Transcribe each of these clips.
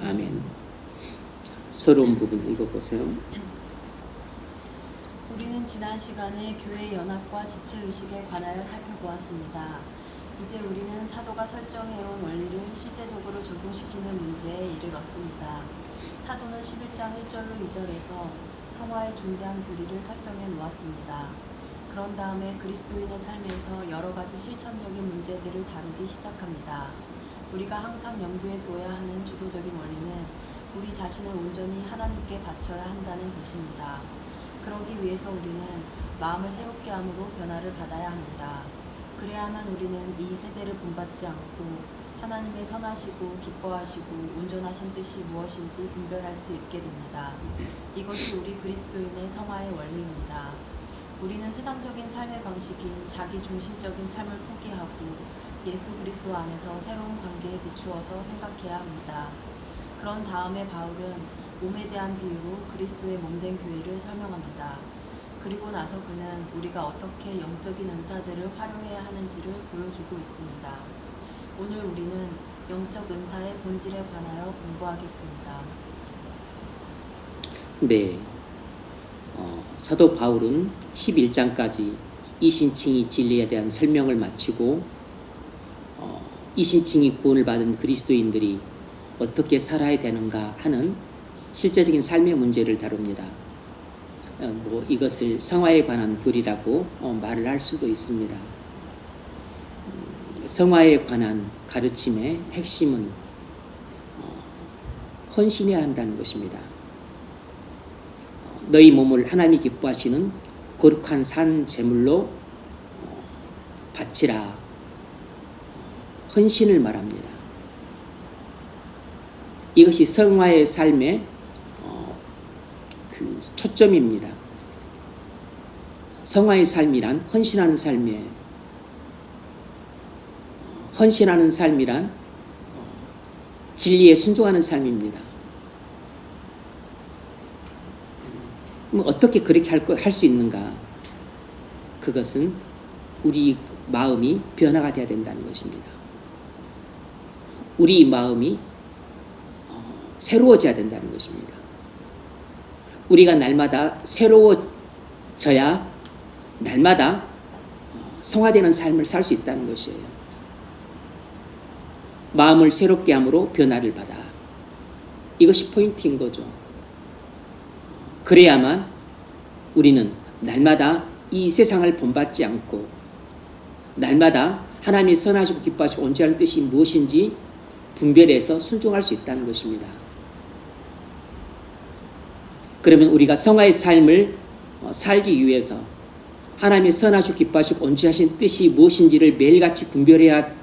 아멘. 서러운 부분 읽어보세요. 우리는 지난 시간에 교회 연합과 지체의식에 관하여 살펴보았습니다. 이제 우리는 사도가 설정해온 원리를 실제적으로 적용시키는 문제에 이르렀습니다. 사도는 11장 1절로 2절에서 성화의 중대한 교리를 설정해 놓았습니다. 그런 다음에 그리스도인의 삶에서 여러 가지 실천적인 문제들을 다루기 시작합니다. 우리가 항상 염두에 두어야 하는 주도적인 원리는 우리 자신을 온전히 하나님께 바쳐야 한다는 것입니다. 그러기 위해서 우리는 마음을 새롭게 함으로 변화를 받아야 합니다. 그래야만 우리는 이 세대를 본받지 않고 하나님의 선하시고 기뻐하시고 온전하신 뜻이 무엇인지 분별할 수 있게 됩니다. 이것이 우리 그리스도인의 성화의 원리입니다. 우리는 세상적인 삶의 방식인 자기 중심적인 삶을 포기하고 예수 그리스도 안에서 새로운 관계에 비추어서 생각해야 합니다. 그런 다음에 바울은 몸에 대한 비유로 그리스도의 몸된 교회를 설명합니다. 그리고 나서 그는 우리가 어떻게 영적인 은사들을 활용해야 하는지를 보여주고 있습니다. 오늘 우리는 영적 은사의 본질에 관하여 공부하겠습니다. 네, 사도 바울은 11장까지 이신칭이 진리에 대한 설명을 마치고 이신칭이 구원을 받은 그리스도인들이 어떻게 살아야 되는가 하는 실제적인 삶의 문제를 다룹니다. 이것을 성화에 관한 교리라고 말을 할 수도 있습니다. 성화에 관한 가르침의 핵심은 헌신해야 한다는 것입니다. 너희 몸을 하나님이 기뻐하시는 거룩한 산 제물로 바치라. 헌신을 말합니다. 이것이 성화의 삶의 그 초점입니다. 성화의 삶이란 헌신하는 삶이에요. 헌신하는 삶이란 진리에 순종하는 삶입니다. 어떻게 그렇게 할 수 있는가? 그것은 우리 마음이 변화가 되어야 된다는 것입니다. 우리 마음이 새로워져야 된다는 것입니다. 우리가 날마다 새로워져야 날마다 성화되는 삶을 살 수 있다는 것이에요. 마음을 새롭게 함으로 변화를 받아. 이것이 포인트인 거죠. 그래야만 우리는 날마다 이 세상을 본받지 않고 날마다 하나님이 선하시고 기뻐하시고 온전한 뜻이 무엇인지 분별해서 순종할 수 있다는 것입니다. 그러면 우리가 성화의 삶을 살기 위해서 하나님의 선하시고 기뻐하시고 온전하신 뜻이 무엇인지를 매일같이 분별해야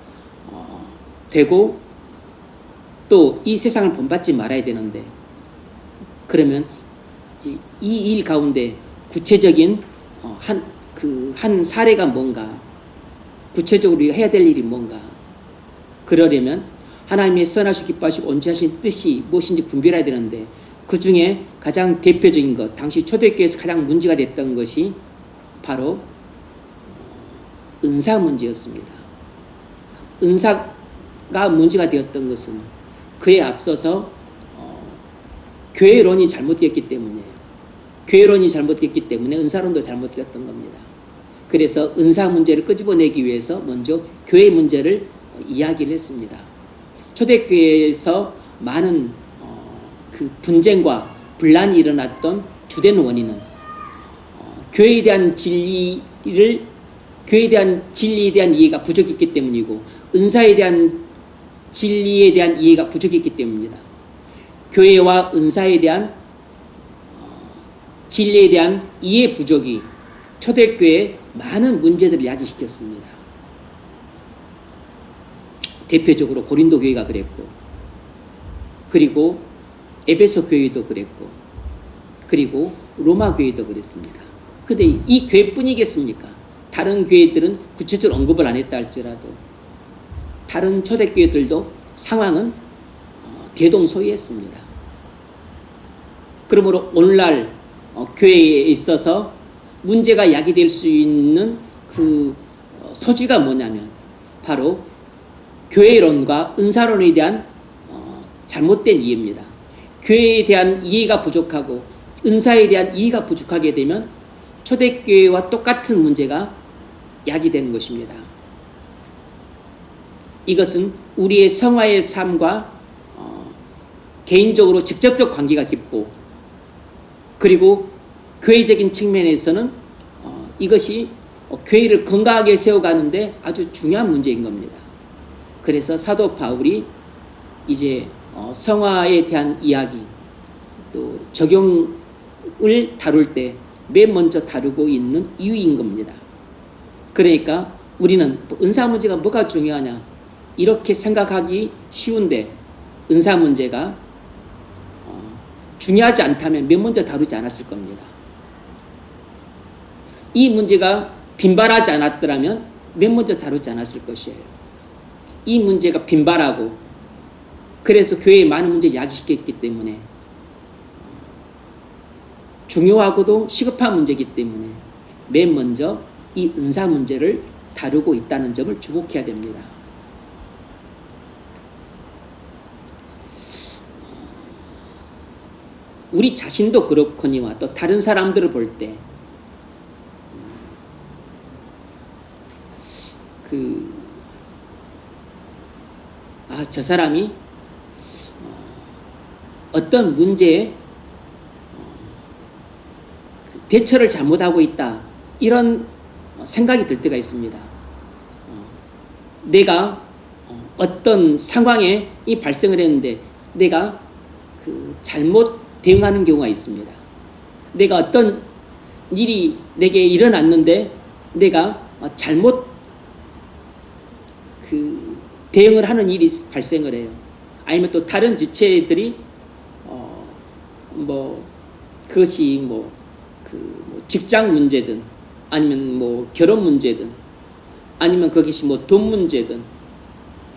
되고 또 이 세상을 본받지 말아야 되는데 그러면 이 일 가운데 구체적인 한 사례가 뭔가 구체적으로 우리가 해야 될 일이 뭔가 그러려면 하나님의 선하시고 기뻐하시고 온전하신 뜻이 무엇인지 분별해야 되는데 그 중에 가장 대표적인 것 당시 초대교회에서 가장 문제가 됐던 것이 바로 은사 문제였습니다. 은사가 문제가 되었던 것은 그에 앞서서 교회론이 잘못되었기 때문이에요. 교회론이 잘못됐기 때문에 은사론도 잘못되었던 겁니다. 그래서 은사 문제를 끄집어내기 위해서 먼저 교회 문제를 이야기를 했습니다. 초대교회에서 많은 그 분쟁과 분란이 일어났던 주된 원인은 교회에 대한 진리에 대한 이해가 부족했기 때문이고 은사에 대한 진리에 대한 이해가 부족했기 때문입니다. 교회와 은사에 대한 진리에 대한 이해 부족이 초대교회에 많은 문제들을 야기시켰습니다. 대표적으로 고린도 교회가 그랬고 그리고 에베소 교회도 그랬고 그리고 로마 교회도 그랬습니다. 근데 이 교회뿐이겠습니까? 다른 교회들은 구체적으로 언급을 안 했다 할지라도 다른 초대교회들도 상황은 대동소이했습니다. 그러므로 오늘날 교회에 있어서 문제가 야기될 수 있는 그 소지가 뭐냐면 바로 교회론과 은사론에 대한 잘못된 이해입니다. 교회에 대한 이해가 부족하고 은사에 대한 이해가 부족하게 되면 초대교회와 똑같은 문제가 야기되는 것입니다. 이것은 우리의 성화의 삶과 개인적으로 직접적 관계가 깊고, 그리고 교회적인 측면에서는 이것이 교회를 건강하게 세워가는데 아주 중요한 문제인 겁니다. 그래서 사도 바울이 이제 성화에 대한 이야기, 또 적용을 다룰 때 맨 먼저 다루고 있는 이유인 겁니다. 그러니까 우리는 은사 문제가 뭐가 중요하냐 이렇게 생각하기 쉬운데, 은사 문제가 중요하지 않다면 맨 먼저 다루지 않았을 겁니다. 이 문제가 빈발하지 않았더라면 맨 먼저 다루지 않았을 것이에요. 이 문제가 빈발하고, 그래서 교회에 많은 문제를 야기시켰기 때문에, 중요하고도 시급한 문제이기 때문에 맨 먼저 이 은사 문제를 다루고 있다는 점을 주목해야 됩니다. 우리 자신도 그렇거니와 또 다른 사람들을 볼 때 저 사람이 어떤 문제에 대처를 잘못하고 있다, 이런 생각이 들 때가 있습니다. 내가 어떤 상황에 발생을 했는데 내가 잘못 대응하는 경우가 있습니다. 내가 어떤 일이 내게 일어났는데 내가 잘못 대응을 하는 일이 발생을 해요. 아니면 또 다른 지체들이 그것이 직장 문제든, 아니면 결혼 문제든, 아니면 그것이 돈 문제든,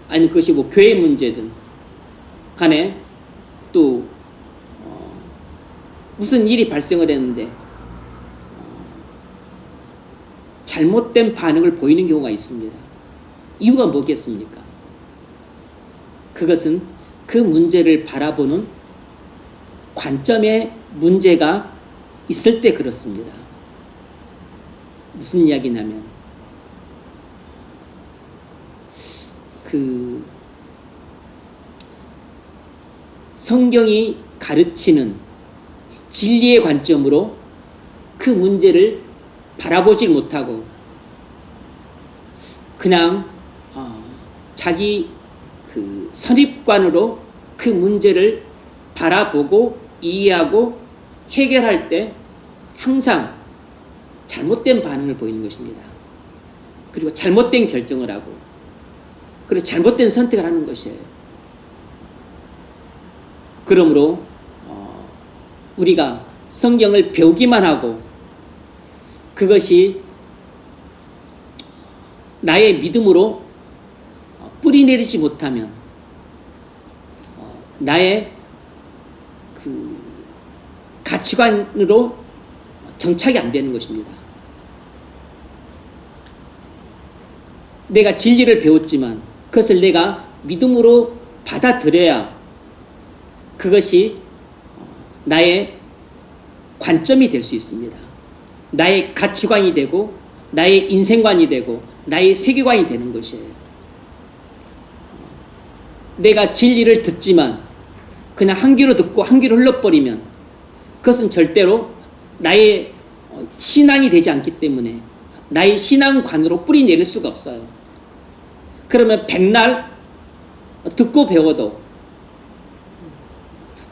아니면 그것이 교회 문제든 간에 또 무슨 일이 발생을 했는데 잘못된 반응을 보이는 경우가 있습니다. 이유가 뭐겠습니까? 그것은 그 문제를 바라보는 관점에 문제가 있을 때 그렇습니다. 무슨 이야기냐면 성경이 가르치는 진리의 관점으로 그 문제를 바라보지 못하고 그냥 자기 선입관으로 그 문제를 바라보고 이해하고 해결할 때 항상 잘못된 반응을 보이는 것입니다. 그리고 잘못된 결정을 하고, 그리고 잘못된 선택을 하는 것이에요. 그러므로 우리가 성경을 배우기만 하고 그것이 나의 믿음으로 뿌리내리지 못하면 나의 가치관으로 정착이 안 되는 것입니다. 내가 진리를 배웠지만 그것을 내가 믿음으로 받아들여야 그것이 나의 관점이 될 수 있습니다. 나의 가치관이 되고 나의 인생관이 되고 나의 세계관이 되는 것이에요. 내가 진리를 듣지만 그냥 한 귀로 듣고 한 귀로 흘러버리면 그것은 절대로 나의 신앙이 되지 않기 때문에 나의 신앙관으로 뿌리 내릴 수가 없어요. 그러면 백날 듣고 배워도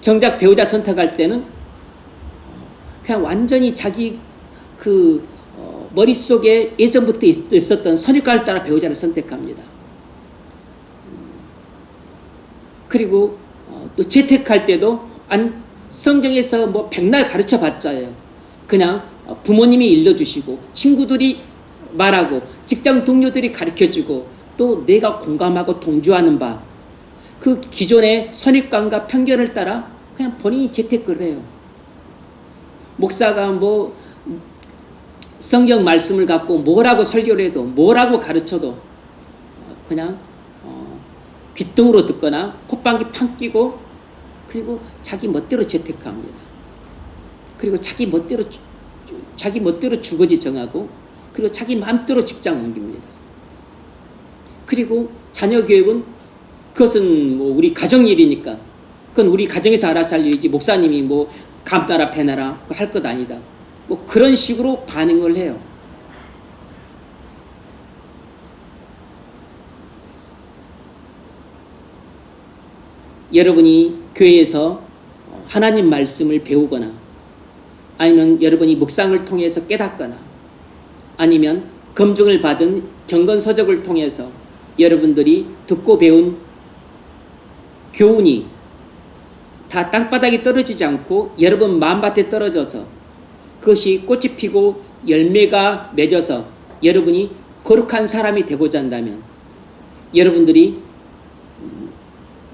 정작 배우자 선택할 때는 그냥 완전히 자기 머릿속에 예전부터 있었던 선입관을 따라 배우자를 선택합니다. 그리고 또 재택할 때도 성경에서 백날 가르쳐 봤자요. 그냥 부모님이 일러주시고 친구들이 말하고 직장 동료들이 가르쳐주고 또 내가 공감하고 동조하는 바 그 기존의 선입관과 편견을 따라 그냥 본인이 재택을 해요. 목사가 성경 말씀을 갖고 뭐라고 설교를 해도 뭐라고 가르쳐도 그냥 귓등으로 듣거나 콧방귀 팡 끼고 그리고 자기 멋대로 재테크합니다. 그리고 자기 멋대로 주거지 정하고, 그리고 자기 마음대로 직장 옮깁니다. 그리고 자녀 교육은 그것은 뭐 우리 가정 일이니까 그건 우리 가정에서 알아서 할 일이지 목사님이 뭐 감따라 배나라 할 것 아니다. 뭐 그런 식으로 반응을 해요. 여러분이 교회에서 하나님 말씀을 배우거나, 아니면 여러분이 묵상을 통해서 깨닫거나, 아니면 검증을 받은 경건서적을 통해서 여러분들이 듣고 배운 교훈이 다 땅바닥에 떨어지지 않고 여러분 마음밭에 떨어져서 그것이 꽃이 피고 열매가 맺어서 여러분이 거룩한 사람이 되고자 한다면, 여러분들이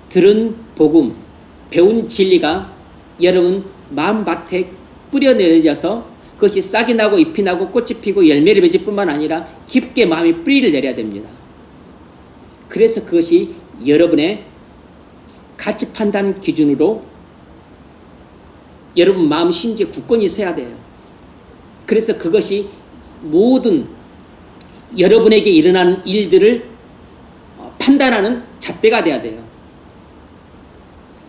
들은 복음, 배운 진리가 여러분 마음밭에 뿌려내려져서 그것이 싹이 나고 잎이 나고 꽃이 피고 열매를 맺을 뿐만 아니라 깊게 마음에 뿌리를 내려야 됩니다. 그래서 그것이 여러분의 가치 판단 기준으로 여러분 마음 심지에 굳건히 서야 돼요. 그래서 그것이 모든 여러분에게 일어나는 일들을 판단하는 잣대가 돼야 돼요.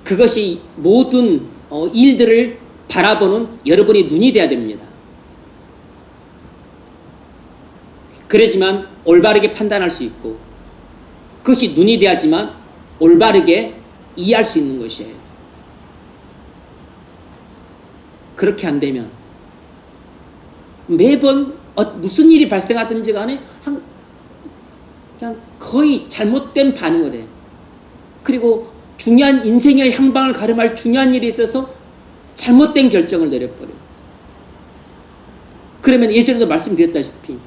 그것이 모든 일들을 바라보는 여러분의 눈이 돼야 됩니다. 그래야지만 올바르게 판단할 수 있고, 그것이 눈이 돼야지만 올바르게 이해할 수 있는 것이에요. 그렇게 안 되면 매번 무슨 일이 발생하든지 간에 그냥 거의 잘못된 반응을 해요. 그리고 중요한 인생의 향방을 가름할 중요한 일이 있어서 잘못된 결정을 내려버려요. 그러면 예전에도 말씀드렸다시피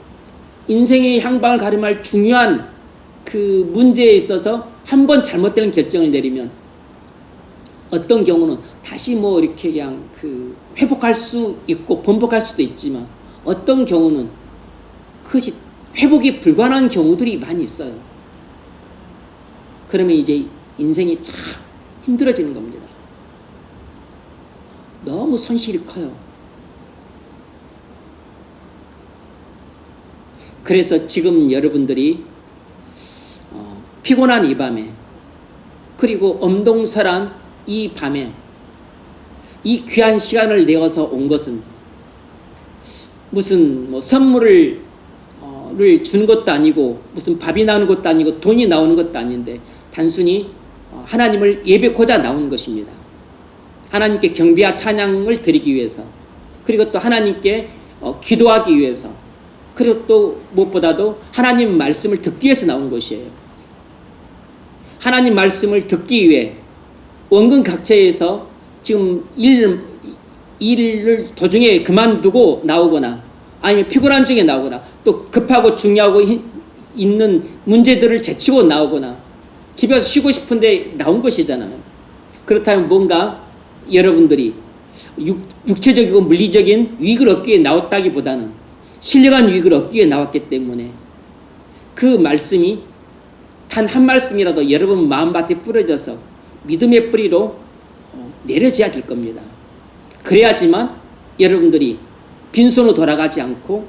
인생의 향방을 가름할 중요한 그 문제에 있어서 한번 잘못된 결정을 내리면 어떤 경우는 다시 뭐 이렇게 그냥 회복할 수 있고 번복할 수도 있지만, 어떤 경우는 그것이 회복이 불가능한 경우들이 많이 있어요. 그러면 이제 인생이 참 힘들어지는 겁니다. 너무 손실이 커요. 그래서 지금 여러분들이 피곤한 이 밤에, 그리고 엄동설한 이 밤에 이 귀한 시간을 내어서 온 것은 무슨 뭐 선물을 준 것도 아니고 무슨 밥이 나오는 것도 아니고 돈이 나오는 것도 아닌데 단순히 하나님을 예배코자 나온 것입니다. 하나님께 경배와 찬양을 드리기 위해서, 그리고 또 하나님께 기도하기 위해서, 그리고 또 무엇보다도 하나님 말씀을 듣기 위해서 나온 것이에요. 하나님 말씀을 듣기 위해 원근 각처에서 지금 일을 도중에 그만두고 나오거나, 아니면 피곤한 중에 나오거나, 또 급하고 중요하고 있는 문제들을 제치고 나오거나, 집에서 쉬고 싶은데 나온 것이잖아요. 그렇다면 뭔가 여러분들이 육체적이고 물리적인 유익을 얻기 위해 나왔다기보다는 신령한 유익을 얻기 위해 나왔기 때문에 그 말씀이 단 한 말씀이라도 여러분 마음밭에 뿌려져서 믿음의 뿌리로 내려져야 될 겁니다. 그래야지만 여러분들이 빈손으로 돌아가지 않고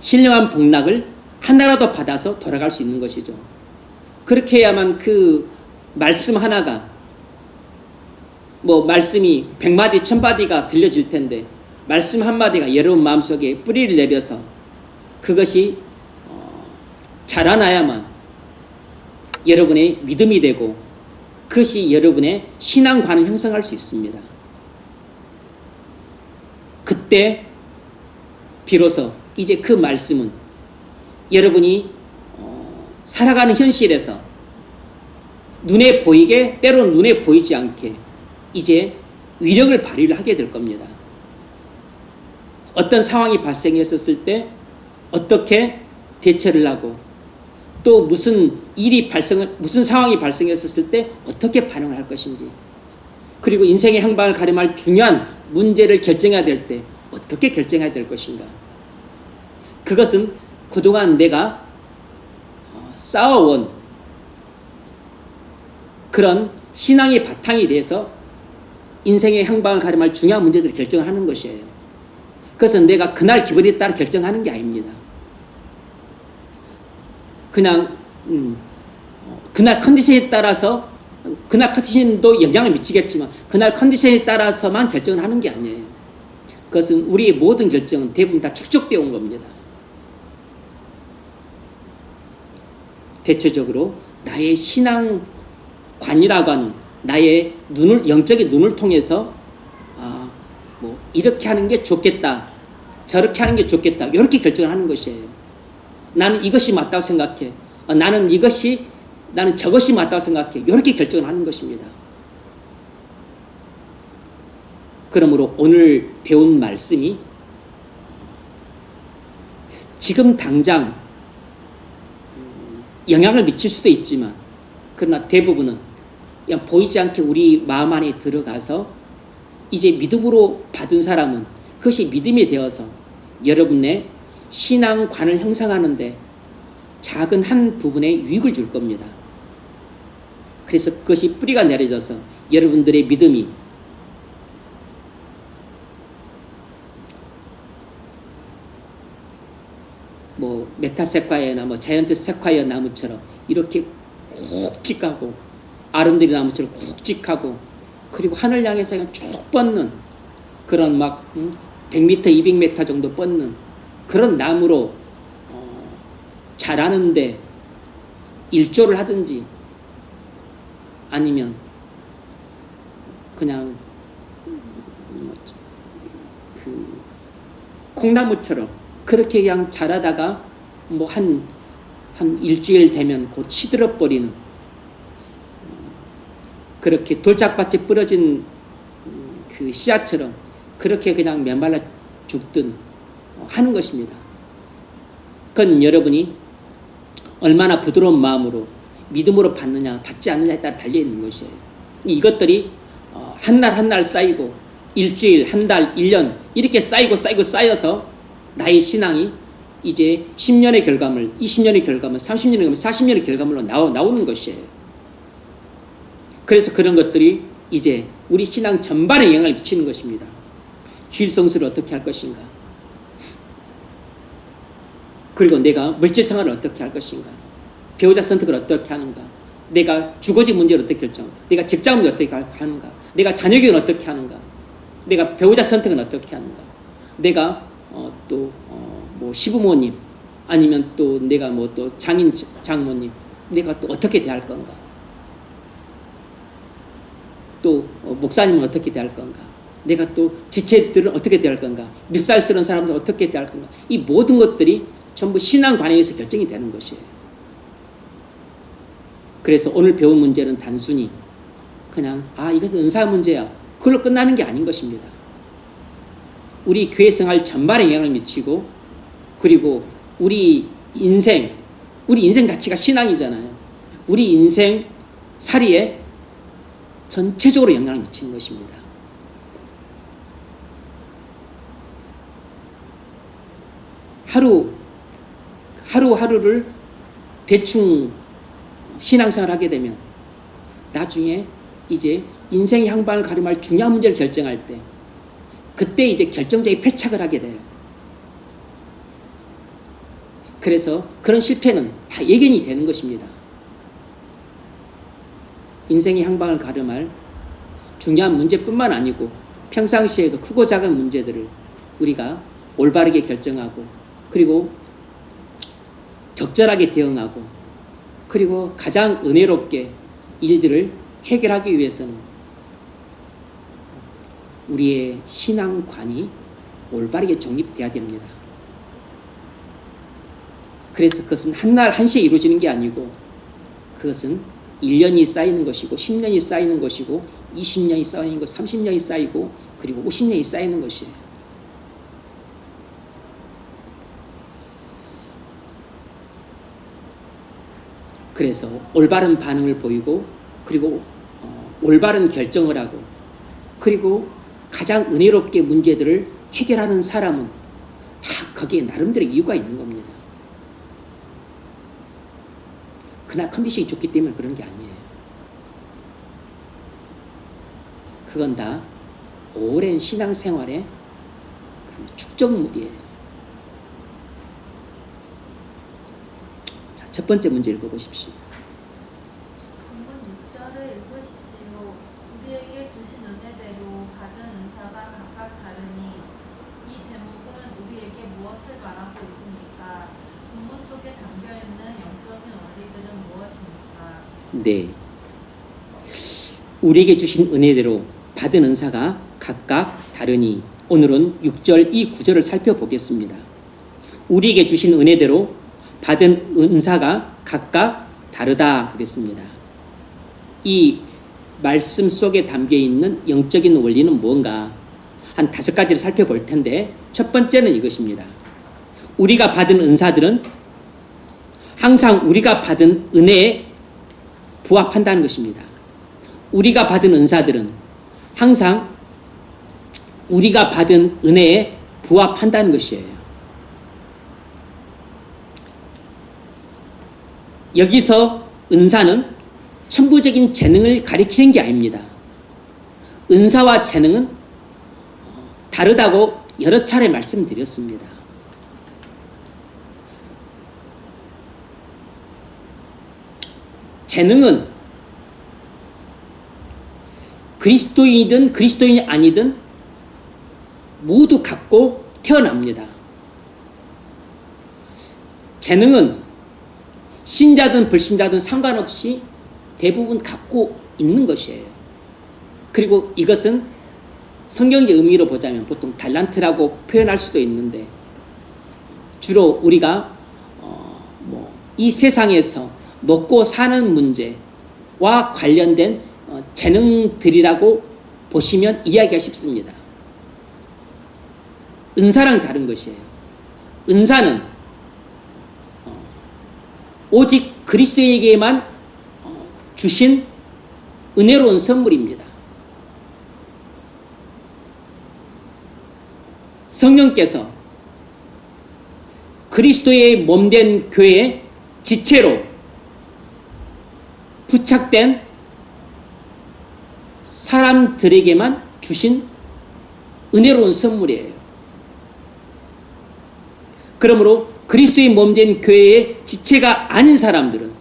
신령한 복락을 하나라도 받아서 돌아갈 수 있는 것이죠. 그렇게 해야만 그 말씀 하나가, 뭐 말씀이 100마디 1000마디가 들려질 텐데 말씀 한마디가 여러분 마음속에 뿌리를 내려서 그것이 자라나야만 여러분의 믿음이 되고 그것이 여러분의 신앙관을 형성할 수 있습니다. 그때 비로소 이제 그 말씀은 여러분이 살아가는 현실에서 눈에 보이게, 때로는 눈에 보이지 않게 이제 위력을 발휘를 하게 될 겁니다. 어떤 상황이 발생했었을 때 어떻게 대처를 하고, 또 무슨 상황이 발생했었을 때 어떻게 반응을 할 것인지, 그리고 인생의 향방을 가름할 중요한 문제를 결정해야 될 때 어떻게 결정해야 될 것인가. 그것은 그동안 내가 쌓아온 그런 신앙의 바탕이 돼서 인생의 향방을 가름할 중요한 문제들을 결정을 하는 것이에요. 그래서 내가 그날 기분에 따라 결정하는 게 아닙니다. 그냥 그날 컨디션에 따라서, 그날 컨디션도 영향을 미치겠지만 그날 컨디션에 따라서만 결정을 하는 게 아니에요. 그것은 우리의 모든 결정은 대부분 다 축적되어 온 겁니다. 대체적으로 나의 신앙관이라고 하는 나의 영적인 눈을 통해서 뭐 이렇게 하는 게 좋겠다, 저렇게 하는 게 좋겠다, 이렇게 결정을 하는 것이에요. 나는 이것이 맞다고 생각해. 나는 저것이 맞다고 생각해. 이렇게 결정을 하는 것입니다. 그러므로 오늘 배운 말씀이 지금 당장 영향을 미칠 수도 있지만, 그러나 대부분은 그냥 보이지 않게 우리 마음 안에 들어가서 이제 믿음으로 받은 사람은 그것이 믿음이 되어서 여러분의 신앙관을 형성하는데 작은 한 부분에 유익을 줄 겁니다. 그래서 그것이 뿌리가 내려져서 여러분들의 믿음이 뭐 메타세콰이어나 뭐 자이언트 세콰이어 나무처럼 이렇게 굵직하고 아름드리 나무처럼 굵직하고, 그리고 하늘 향해서 그냥 쭉 뻗는 그런 막 100m, 200m 정도 뻗는 그런 나무로 자라는데 일조를 하든지, 아니면 그냥 그 콩나무처럼 그렇게 그냥 자라다가 뭐 한 일주일 되면 곧 시들어 버리는, 그렇게 돌짝밭에 부러진 그 씨앗처럼 그렇게 그냥 메말라 죽든 하는 것입니다. 그건 여러분이 얼마나 부드러운 마음으로 믿음으로 받느냐 받지 않느냐에 따라 달려있는 것이에요. 이것들이 한 날 한 날 쌓이고 일주일, 한 달, 1년 이렇게 쌓여서 나의 신앙이 이제 10년의 결과물, 20년의 결과물, 30년의 결과물, 40년의 결과물로 나오는 것이에요. 그래서 그런 것들이 이제 우리 신앙 전반에 영향을 미치는 것입니다. 주일 성수를 어떻게 할 것인가, 그리고 내가 물질 생활을 어떻게 할 것인가, 배우자 선택을 어떻게 하는가, 내가 주거지 문제를 어떻게 결정하는가, 내가 직장 문제를 어떻게 하는가, 내가 자녀 교육을 어떻게 하는가, 내가 배우자 선택은 어떻게 하는가, 내가 뭐 시부모님, 아니면 또 내가 뭐 또 장인 장모님, 내가 또 어떻게 대할 건가, 또 목사님은 어떻게 대할 건가, 내가 또 지체들은 어떻게 대할 건가, 밉살스러운 사람들은 어떻게 대할 건가, 이 모든 것들이 전부 신앙관에 의해서 결정이 되는 것이에요. 그래서 오늘 배운 문제는 단순히 그냥 이것은 은사 문제야, 그걸로 끝나는 게 아닌 것입니다. 우리 교회 생활 전반에 영향을 미치고, 그리고 우리 인생 자체가 신앙이잖아요. 우리 인생 살이에 전체적으로 영향을 미치는 것입니다. 하루하루를 대충 신앙생활을 하게 되면 나중에 이제 인생의 향방을 가름할 중요한 문제를 결정할 때, 그때 이제 결정적인 패착을 하게 돼요. 그래서 그런 실패는 다 예견이 되는 것입니다. 인생의 향방을 가름할 중요한 문제뿐만 아니고 평상시에도 크고 작은 문제들을 우리가 올바르게 결정하고, 그리고 적절하게 대응하고, 그리고 가장 은혜롭게 일들을 해결하기 위해서는 우리의 신앙관이 올바르게 정립되어야 됩니다. 그래서 그것은 한날 한시에 이루어지는 게 아니고, 그것은 1년이 쌓이는 것이고, 10년이 쌓이는 것이고, 20년이 쌓이는 것, 30년이 쌓이고, 그리고 50년이 쌓이는 것이에요. 그래서 올바른 반응을 보이고, 그리고 올바른 결정을 하고, 그리고 가장 은혜롭게 문제들을 해결하는 사람은 다 거기에 나름대로 이유가 있는 겁니다. 그날 컨디션이 좋기 때문에 그런 게 아니에요. 그건 다 오랜 신앙생활의 그 축적물이에요. 자, 첫 번째 문제 읽어보십시오. 본문 6절을 읽으십시오. 우리에게 주신 은혜대로 받은 은사가 각각 다르니 이 대목은 우리에게 무엇을 말하고 있습니까? 본문 속에 담겨있는 영적인 원리들은 무엇입니까? 네. 우리에게 주신 은혜대로 받은 은사가 각각 다르니 오늘은 6절 이 구절을 살펴보겠습니다. 우리에게 주신 은혜대로 받은 은사가 각각 다르다 그랬습니다. 이 말씀 속에 담겨있는 영적인 원리는 뭔가 한 5가지를 살펴볼 텐데 첫 번째는 이것입니다. 우리가 받은 은사들은 항상 우리가 받은 은혜에 부합한다는 것입니다. 우리가 받은 은사들은 항상 우리가 받은 은혜에 부합한다는 것이에요. 여기서 은사는 천부적인 재능을 가리키는 게 아닙니다. 은사와 재능은 다르다고 여러 차례 말씀드렸습니다. 재능은 그리스도인이든 그리스도인이 아니든 모두 갖고 태어납니다. 재능은 신자든 불신자든 상관없이 대부분 갖고 있는 것이에요. 그리고 이것은 성경의 의미로 보자면 보통 달란트라고 표현할 수도 있는데 주로 우리가 이 세상에서 먹고 사는 문제와 관련된 재능들이라고 보시면 이해하기가 쉽습니다. 은사랑 다른 것이에요. 은사는 오직 그리스도에게만 주신 은혜로운 선물입니다. 성령께서 그리스도의 몸된 교회의 지체로 부착된 사람들에게만 주신 은혜로운 선물이에요. 그러므로 그리스도의 몸된 교회의 지체가 아닌 사람들은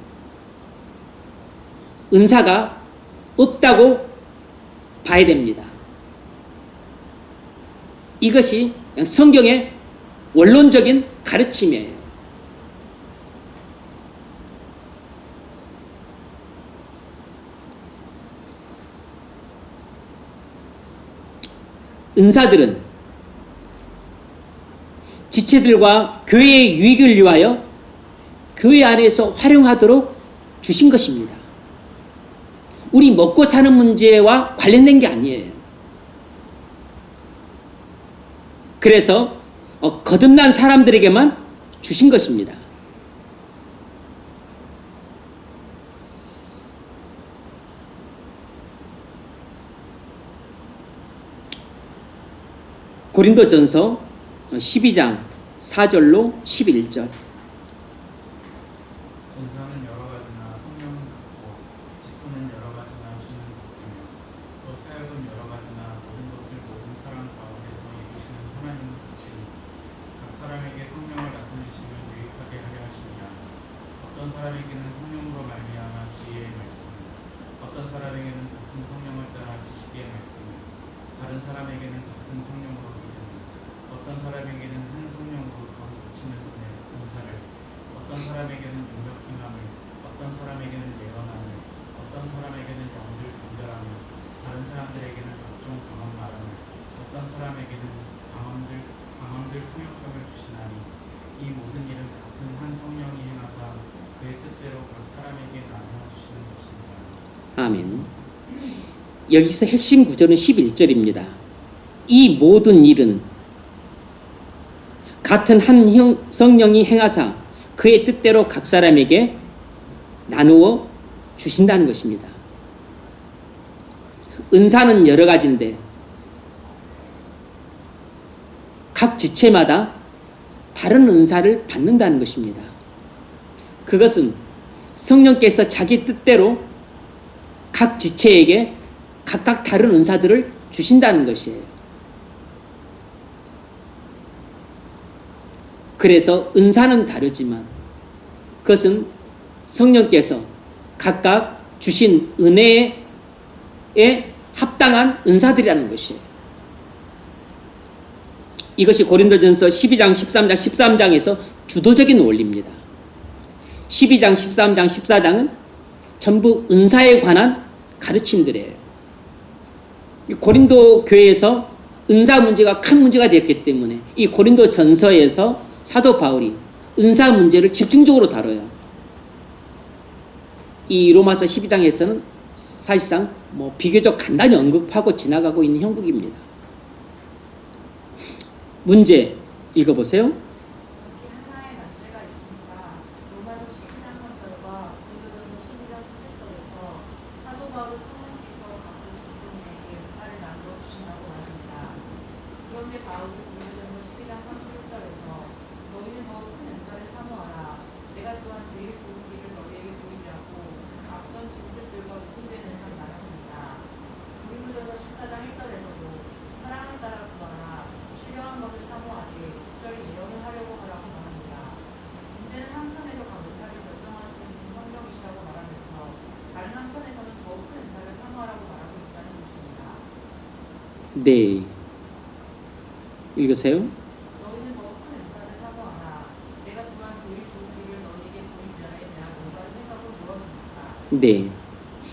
은사가 없다고 봐야 됩니다. 이것이 그냥 성경의 원론적인 가르침이에요. 은사들은 지체들과 교회의 유익을 위하여 교회 안에서 활용하도록 주신 것입니다. 우리 먹고 사는 문제와 관련된 게 아니에요. 그래서 거듭난 사람들에게만 주신 것입니다. 고린도전서 12장 4절로 11절. 은사는 여러 가지나 성령은 같고 직분은 여러 가지나 주는 같으며 또 사역은 여러 가지나 모든 것을 모든 사람 가운데서 이루시는 하나님은 같으니 각 사람에게 성령을 나타내심을 유익하게 하려 하시니라. 어떤 사람에게는 성령으로 말미암아 지혜의 말씀, 어떤 사람에게는 같은 성령을 따라 지식의 말씀, 다른 사람에게는 같은 성령으로 믿음, 어떤 사람에게는 한 성령으로 거룩 고치는 은사를, 어떤 사람에게는 능력 행함을, 어떤 사람에게는 예언함을, 어떤 사람에게는 영들 분별함을, 다른 사람들에게는 각종 방언 말함을, 어떤 사람에게는 방언들 통역함을 주시나니 이 모든 일은 같은 한 성령이 행하사 그의 뜻대로 각 사람에게 나누어 주시는 것입니다. 아멘. 여기서 핵심 구절은 11절입니다. 이 모든 일은 같은 한 성령이 행하사 그의 뜻대로 각 사람에게 나누어 주신다는 것입니다. 은사는 여러 가지인데 각 지체마다 다른 은사를 받는다는 것입니다. 그것은 성령께서 자기 뜻대로 각 지체에게 각각 다른 은사들을 주신다는 것이에요. 그래서 은사는 다르지만 그것은 성령께서 각각 주신 은혜에 합당한 은사들이라는 것이에요. 이것이 고린도전서 12장, 13장, 13장에서 주도적인 원리입니다. 12장, 13장, 14장은 전부 은사에 관한 가르침들이에요. 고린도 교회에서 은사 문제가 큰 문제가 되었기 때문에 이 고린도 전서에서 사도 바울이 은사 문제를 집중적으로 다뤄요. 이 로마서 12장에서는 사실상 비교적 간단히 언급하고 지나가고 있는 형국입니다. 문제 읽어보세요. 여기 하나의 난제가 있습니다. 로마서 12장 3절과 고린도전서 12장 11절에서 사도 바울은 성령께서 각 그리스도인에게 은사를 나누어 주신다고 말합니다. 그런데 바울은 고린도전서 12장 36절에서 너희는 더 큰 은사를 사모하라. 내가 또한 제일 좋은 길을 너희에게 보이려고 앞선 진술들과 무슨되는 한 말합니다. 고린도전서 14장 1절에서도 사랑을 따라 구하라. 신령한 것을 사모하되 특별히 예언을 하려고 하라고 말합니다. 문제는 한편에서 각 은사를 결정하시는 분이 성령이시라고 말하면서 다른 한편에서는 더욱 큰 은사를 사모하라고 말하고 있다는 것입니다. 네. 읽으세요. 너희는 더욱 큰 은사를 사모하라. 내가 또한 제일 좋은 길을 너희에게 보이리라에 대한 올바른 해석은 무엇입니까? 네.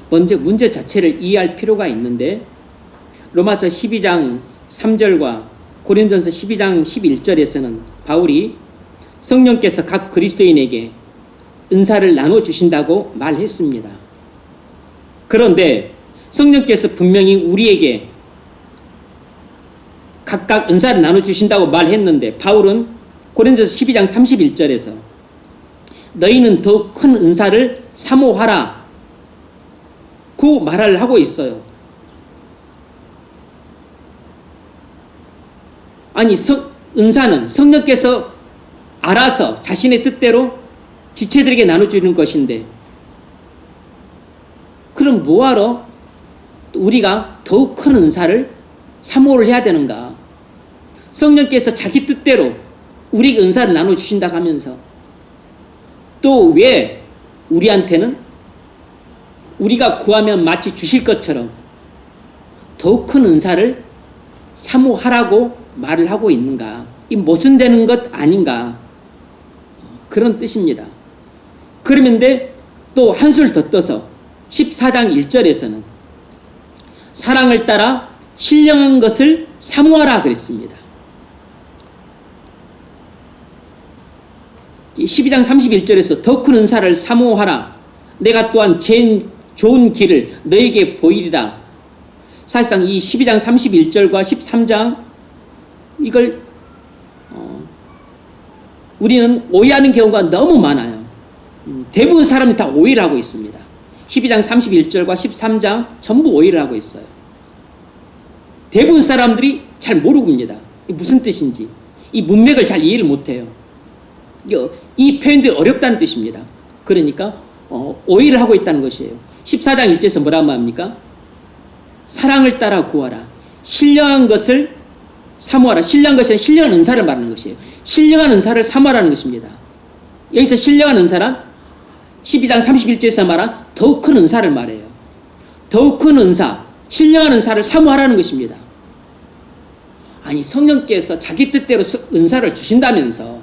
먼저 문제 자체를 이해할 필요가 있는데 로마서 12장 3절과 고린도전서 12장 11절에서는 바울이 성령께서 각 그리스도인에게 은사를 나눠 주신다고 말했습니다. 그런데 성령께서 분명히 우리에게 각각 은사를 나눠 주신다고 말했는데 바울은 고린도전서 12장 31절에서 너희는 더 큰 은사를 사모하라 그 말을 하고 있어요. 아니 은사는 성령께서 알아서 자신의 뜻대로 지체들에게 나눠주는 것인데 그럼 뭐하러 우리가 더욱 큰 은사를 사모를 해야 되는가? 성령께서 자기 뜻대로 우리에게 은사를 나눠주신다 하면서 또 왜 우리한테는 우리가 구하면 마치 주실 것처럼 더욱 큰 은사를 사모하라고 말을 하고 있는가? 이 모순되는 것 아닌가? 그런 뜻입니다. 그러는데 또 한술 더 떠서 14장 1절에서는 사랑을 따라 신령한 것을 사모하라 그랬습니다. 12장 31절에서 더 큰 은사를 사모하라. 내가 또한 제일 좋은 길을 너에게 보이리라. 사실상 이 12장 31절과 13장 이걸 우리는 오해하는 경우가 너무 많아요. 대부분 사람이 다 오해를 하고 있습니다. 12장 31절과 13장 전부 오해를 하고 있어요. 대부분 사람들이 잘 모릅니다. 무슨 뜻인지. 이 문맥을 잘 이해를 못해요. 이 표현들이 어렵다는 뜻입니다. 그러니까 오해를 하고 있다는 것이에요. 14장 1절에서 뭐라고 말합니까? 사랑을 따라 구하라. 신령한 것을 사모하라. 신령한 것이 아니라 신령한 은사를 말하는 것이에요. 신령한 은사를 사모하라는 것입니다. 여기서 신령한 은사란 12장 31절에서 말한 더욱 큰 은사를 말해요. 더욱 큰 은사, 신령한 은사를 사모하라는 것입니다. 아니 성령께서 자기 뜻대로 은사를 주신다면서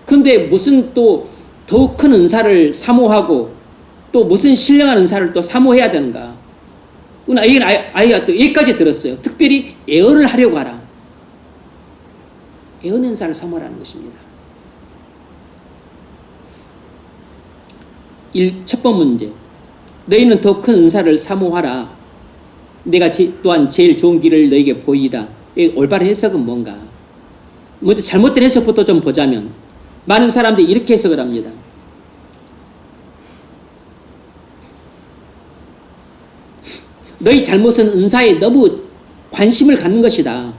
근데 무슨 또 더욱 큰 은사를 사모하고 또 무슨 신령한 은사를 또 사모해야 되는가? 아이가 또 여기까지 들었어요. 특별히 예언을 하려고 하라. 예언 은사를 사모하라는 것입니다. 첫 번째 문제. 너희는 더 큰 은사를 사모하라. 내가 또한 제일 좋은 길을 너에게 보이리라. 올바른 해석은 뭔가? 먼저 잘못된 해석부터 좀 보자면 많은 사람들이 이렇게 해석을 합니다. 너희 잘못은 은사에 너무 관심을 갖는 것이다.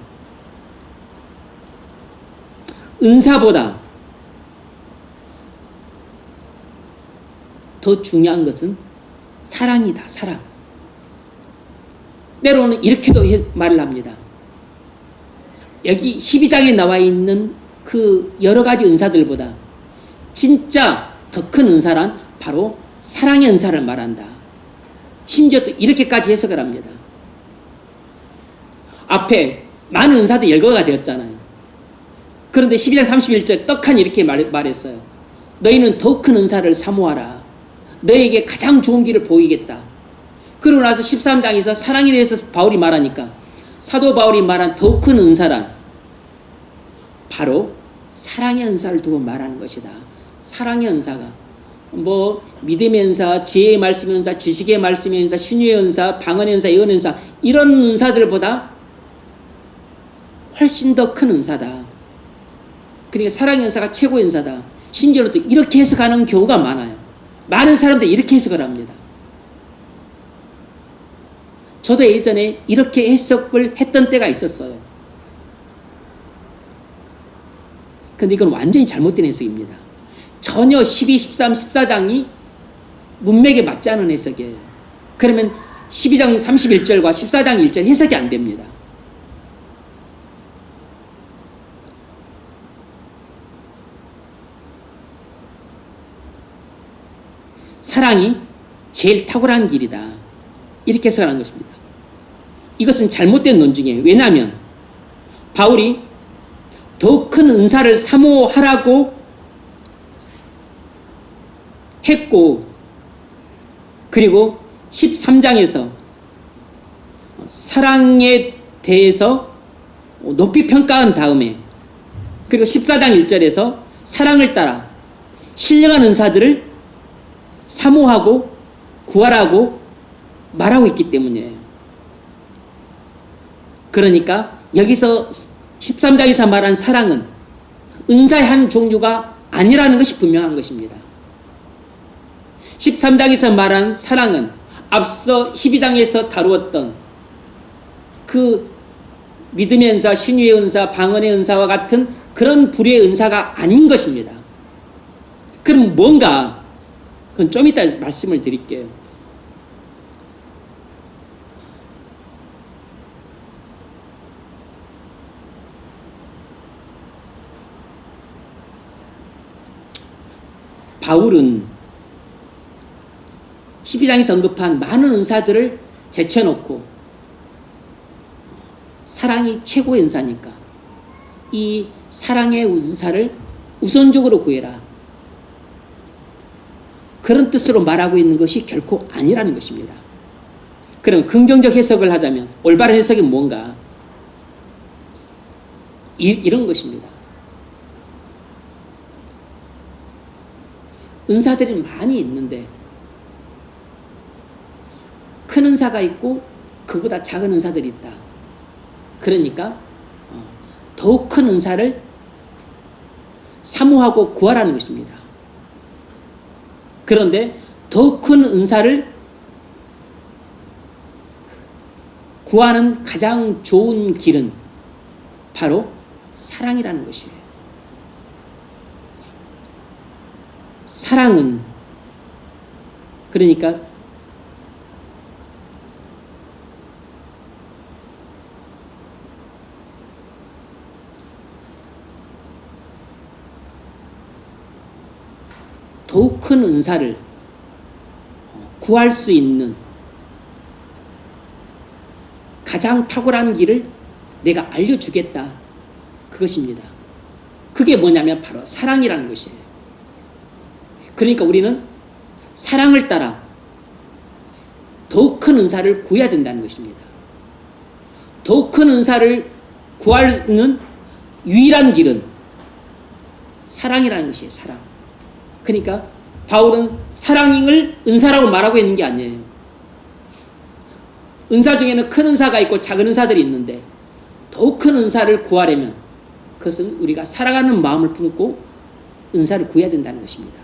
은사보다 더 중요한 것은 사랑이다. 사랑. 때로는 이렇게도 말을 합니다. 여기 12장에 나와 있는 그 여러 가지 은사들보다 진짜 더 큰 은사란 바로 사랑의 은사를 말한다. 심지어 또 이렇게까지 해석을 합니다. 앞에 많은 은사도 열거가 되었잖아요. 그런데 12장 31절 떡하니 이렇게 말했어요. 너희는 더 큰 은사를 사모하라. 너에게 가장 좋은 길을 보이겠다. 그러고 나서 13장에서 사랑에 대해서 바울이 말하니까 사도 바울이 말한 더 큰 은사란 바로 사랑의 은사를 두고 말하는 것이다. 사랑의 은사가 뭐 믿음의 은사, 지혜의 말씀의 은사, 지식의 말씀의 은사, 신유의 은사, 방언의 은사, 예언의 은사 이런 은사들보다 훨씬 더 큰 은사다. 그러니까 사랑의 은사가 최고의 은사다. 심지어는 또 이렇게 해석하는 경우가 많아요. 많은 사람들이 이렇게 해석을 합니다. 저도 예전에 이렇게 해석을 했던 때가 있었어요. 근데 이건 완전히 잘못된 해석입니다. 전혀 12, 13, 14장이 문맥에 맞지 않은 해석이에요. 그러면 12장 31절과 14장 1절 해석이 안 됩니다. 사랑이 제일 탁월한 길이다. 이렇게 해석하는 것입니다. 이것은 잘못된 논증이에요. 왜냐하면 바울이 더 큰 은사를 사모하라고 했고 그리고 13장에서 사랑에 대해서 높이 평가한 다음에 그리고 14장 1절에서 사랑을 따라 신령한 은사들을 사모하고 구하라고 말하고 있기 때문이에요. 그러니까 여기서 13장에서 말한 사랑은 은사의 한 종류가 아니라는 것이 분명한 것입니다. 13장에서 말한 사랑은 앞서 12장에서 다루었던 그 믿음의 은사, 신유의 은사, 방언의 은사와 같은 그런 부류의 은사가 아닌 것입니다. 그럼 뭔가? 그건 좀 이따 말씀을 드릴게요. 바울은 12장에서 언급한 많은 은사들을 제쳐놓고 사랑이 최고의 은사니까 이 사랑의 은사를 우선적으로 구해라. 그런 뜻으로 말하고 있는 것이 결코 아니라는 것입니다. 그럼 긍정적 해석을 하자면 올바른 해석이 뭔가? 이런 것입니다. 은사들이 많이 있는데 큰 은사가 있고 그보다 작은 은사들이 있다. 그러니까 더욱 큰 은사를 사모하고 구하라는 것입니다. 그런데 더욱 큰 은사를 구하는 가장 좋은 길은 바로 사랑이라는 것이에요. 사랑은 그러니까 더욱 큰 은사를 구할 수 있는 가장 탁월한 길을 내가 알려주겠다. 그것입니다. 그게 뭐냐면 바로 사랑이라는 것이에요. 그러니까 우리는 사랑을 따라 더욱 큰 은사를 구해야 된다는 것입니다. 더욱 큰 은사를 구하는 유일한 길은 사랑이라는 것이에요. 사랑. 그러니까 바울은 사랑을 은사라고 말하고 있는 게 아니에요. 은사 중에는 큰 은사가 있고 작은 은사들이 있는데 더욱 큰 은사를 구하려면 그것은 우리가 사랑하는 마음을 품고 은사를 구해야 된다는 것입니다.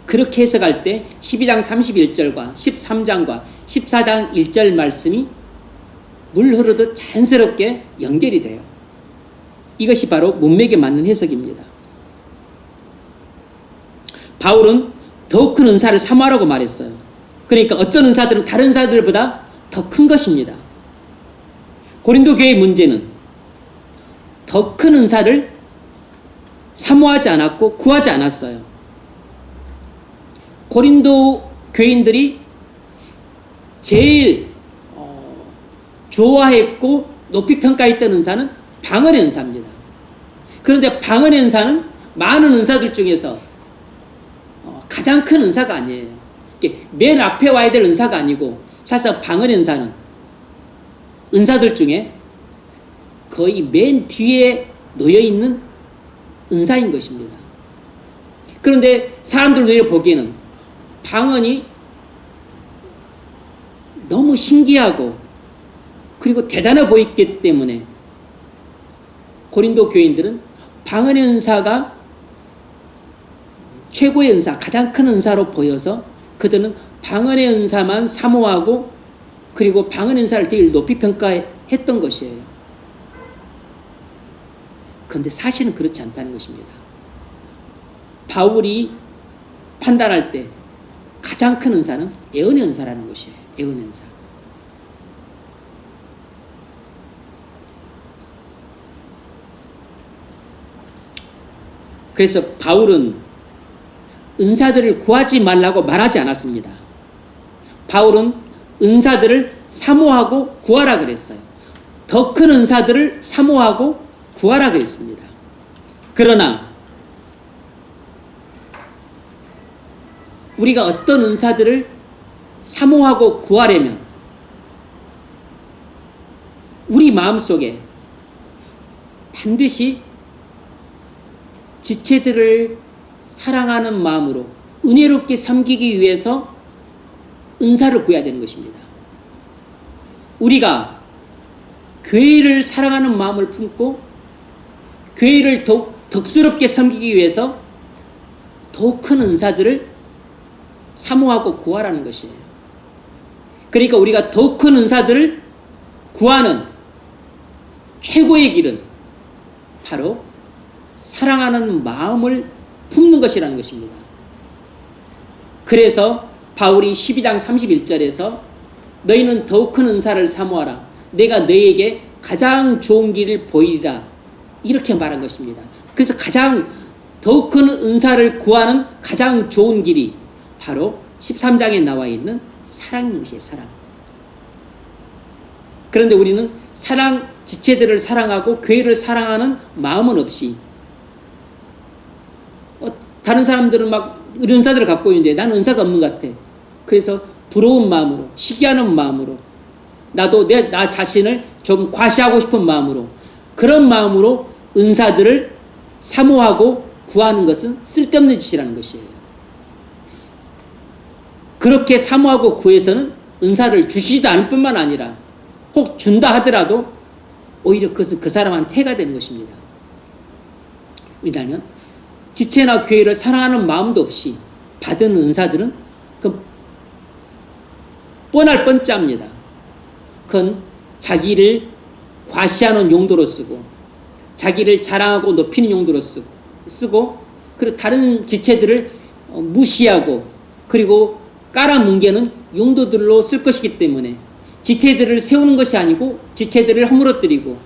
그렇게 해석할 때 12장 31절과 13장과 14장 1절 말씀이 물 흐르듯 자연스럽게 연결이 돼요. 이것이 바로 문맥에 맞는 해석입니다. 바울은 더욱 큰 은사를 사모하라고 말했어요. 그러니까 어떤 은사들은 다른 은사들보다 더 큰 것입니다. 고린도 교회의 문제는 더 큰 은사를 사모하지 않았고 구하지 않았어요. 고린도 교인들이 제일 좋아했고 높이 평가했던 은사는 방언의 은사입니다. 그런데 방언의 은사는 많은 은사들 중에서 가장 큰 은사가 아니에요. 맨 앞에 와야 될 은사가 아니고 사실 방언의 은사는 은사들 중에 거의 맨 뒤에 놓여있는 은사인 것입니다. 그런데 사람들 보기에는 방언이 너무 신기하고 그리고 대단해 보였기 때문에 고린도 교인들은 방언의 은사가 최고의 은사, 가장 큰 은사로 보여서 그들은 방언의 은사만 사모하고 그리고 방언의 은사를 되게 높이 평가했던 것이에요. 그런데 사실은 그렇지 않다는 것입니다. 바울이 판단할 때 가장 큰 은사는 예언의 은사라는 것이에요. 예언의 은사. 그래서 바울은 은사들을 구하지 말라고 말하지 않았습니다. 바울은 은사들을 사모하고 구하라 그랬어요. 더 큰 은사들을 사모하고 구하라 그랬습니다. 그러나 우리가 어떤 은사들을 사모하고 구하려면 우리 마음속에 반드시 지체들을 사랑하는 마음으로 은혜롭게 섬기기 위해서 은사를 구해야 되는 것입니다. 우리가 교회를 사랑하는 마음을 품고 교회를 더욱 덕스럽게 섬기기 위해서 더욱 큰 은사들을 사모하고 구하라는 것이에요. 그러니까 우리가 더욱 큰 은사들을 구하는 최고의 길은 바로 사랑하는 마음을 품는 것이라는 것입니다. 그래서 바울이 12장 31절에서 너희는 더욱 큰 은사를 사모하라. 내가 너희에게 가장 좋은 길을 보이리라. 이렇게 말한 것입니다. 그래서 가장 더욱 큰 은사를 구하는 가장 좋은 길이 바로 13장에 나와 있는 사랑인 것이에요. 사랑. 그런데 우리는 지체들을 사랑하고 교회를 사랑하는 마음은 없이 다른 사람들은 막 은사들을 갖고 있는데 나는 은사가 없는 것 같아. 그래서 부러운 마음으로, 시기하는 마음으로, 나도 나 자신을 좀 과시하고 싶은 마음으로, 그런 마음으로 은사들을 사모하고 구하는 것은 쓸데없는 짓이라는 것이에요. 그렇게 사모하고 구해서는 은사를 주시지도 않을 뿐만 아니라 혹 준다 하더라도 오히려 그것은 그 사람한테 해가 되는 것입니다. 왜냐하면 지체나 교회를 사랑하는 마음도 없이 받은 은사들은 그 뻔할 뻔짜입니다. 그건 자기를 과시하는 용도로 쓰고 자기를 자랑하고 높이는 용도로 쓰고 그리고 다른 지체들을 무시하고 그리고 깔아뭉개는 용도들로 쓸 것이기 때문에 지체들을 세우는 것이 아니고 지체들을 허물어뜨리고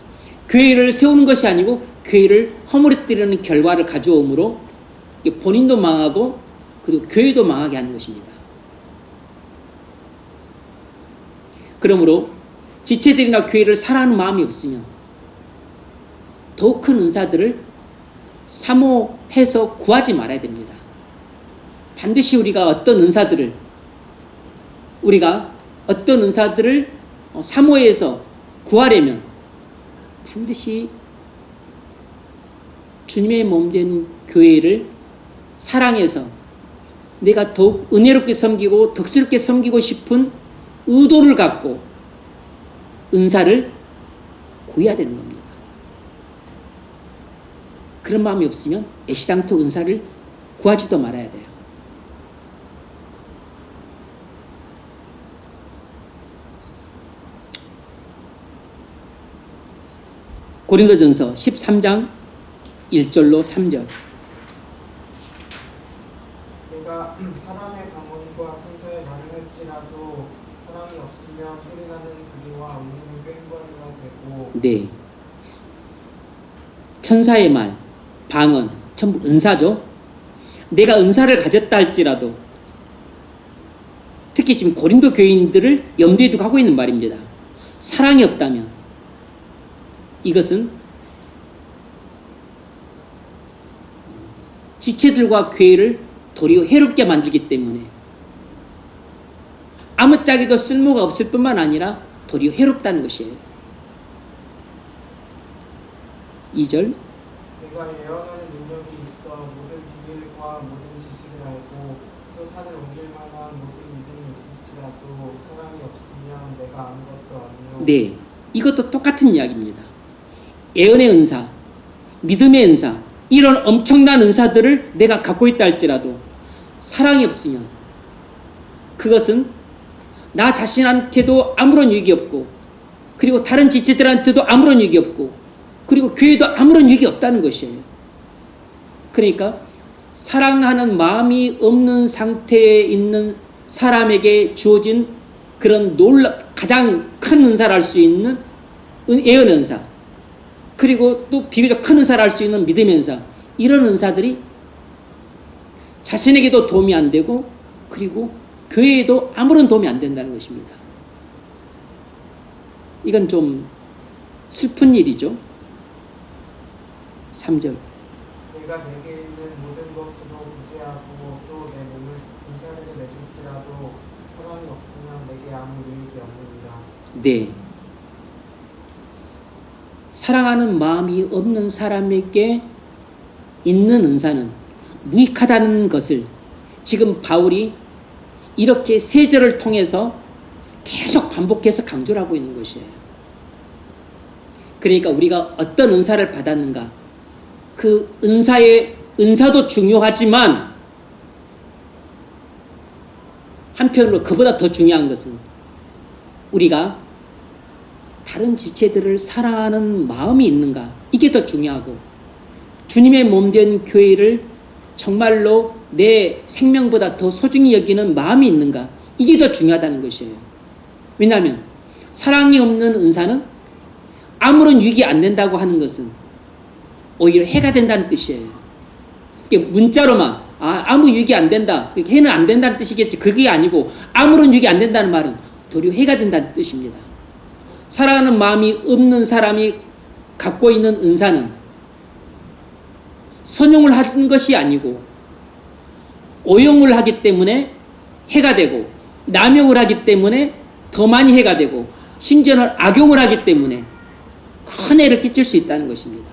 교회를 세우는 것이 아니고 교회를 허물어뜨리는 결과를 가져오므로 본인도 망하고 그리고 교회도 망하게 하는 것입니다. 그러므로 지체들이나 교회를 사랑하는 마음이 없으면 더욱 큰 은사들을 사모해서 구하지 말아야 됩니다. 반드시 우리가 어떤 은사들을 사모해서 구하려면 반드시 주님의 몸된 교회를 사랑해서 내가 더욱 은혜롭게 섬기고 덕스럽게 섬기고 싶은 의도를 갖고 은사를 구해야 되는 겁니다. 그런 마음이 없으면 애시당토 은사를 구하지도 말아야 돼요. 고린도전서 13장 1절로 3절. 내가 사람의 방언과 천사의 말을 할 내줄지라도 사랑이 없으면 소리나는 그리와 울리는 꽹과리가 되고. 네. 천사의 말, 방언, 전부 은사죠. 내가 은사를 가졌다 할지라도 특히 지금 고린도 교인들을 염두에 두고 하고 있는 말입니다. 사랑이 없다면 이것은 지체들과 교회를 도리어 해롭게 만들기 때문에 아무짝에도 쓸모가 없을 뿐만 아니라 도리어 해롭다는 것이에요. 2절 내가 예언하는 능력이 있어 모든 비밀과 모든 지식을 알고 또 산을 옮길 만한 모든 믿음이 있을지라도 사랑이 없으면 내가 아무것도 아니요. 네, 이것도 똑같은 이야기입니다. 예언의 은사, 믿음의 은사, 이런 엄청난 은사들을 내가 갖고 있다 할지라도 사랑이 없으면 그것은 나 자신한테도 아무런 유익이 없고, 그리고 다른 지체들한테도 아무런 유익이 없고, 그리고 교회도 아무런 유익이 없다는 것이에요. 그러니까 사랑하는 마음이 없는 상태에 있는 사람에게 주어진 그런 가장 큰 은사를 할 수 있는 예언 은사, 그리고 또 비교적 큰 은사를 할 수 있는 믿음의 은사, 이런 은사들이 자신에게도 도움이 안 되고 그리고 교회에도 아무런 도움이 안 된다는 것입니다. 이건 좀 슬픈 일이죠. 3절 내가 내게 있는 모든 것으로 구제하고 또 내 몸을 불사르게 내줄지라도 사랑이 없으면 내게 아무 유익이 없느니라. 네. 사랑하는 마음이 없는 사람에게 있는 은사는 무익하다는 것을 지금 바울이 이렇게 세 절을 통해서 계속 반복해서 강조를 하고 있는 것이에요. 그러니까 우리가 어떤 은사를 받았는가, 그 은사도 중요하지만 한편으로 그보다 더 중요한 것은 우리가 다른 지체들을 사랑하는 마음이 있는가, 이게 더 중요하고, 주님의 몸된 교회를 정말로 내 생명보다 더 소중히 여기는 마음이 있는가, 이게 더 중요하다는 것이에요. 왜냐하면 사랑이 없는 은사는 아무런 유익이 안 된다고 하는 것은 오히려 해가 된다는 뜻이에요. 이게 문자로만 아무 유익이 안 된다, 해는 안 된다는 뜻이겠지. 그게 아니고 아무런 유익이 안 된다는 말은 도리어 해가 된다는 뜻입니다. 사랑하는 마음이 없는 사람이 갖고 있는 은사는 선용을 하는 것이 아니고 오용을 하기 때문에 해가 되고, 남용을 하기 때문에 더 많이 해가 되고, 심지어는 악용을 하기 때문에 큰 해를 끼칠 수 있다는 것입니다.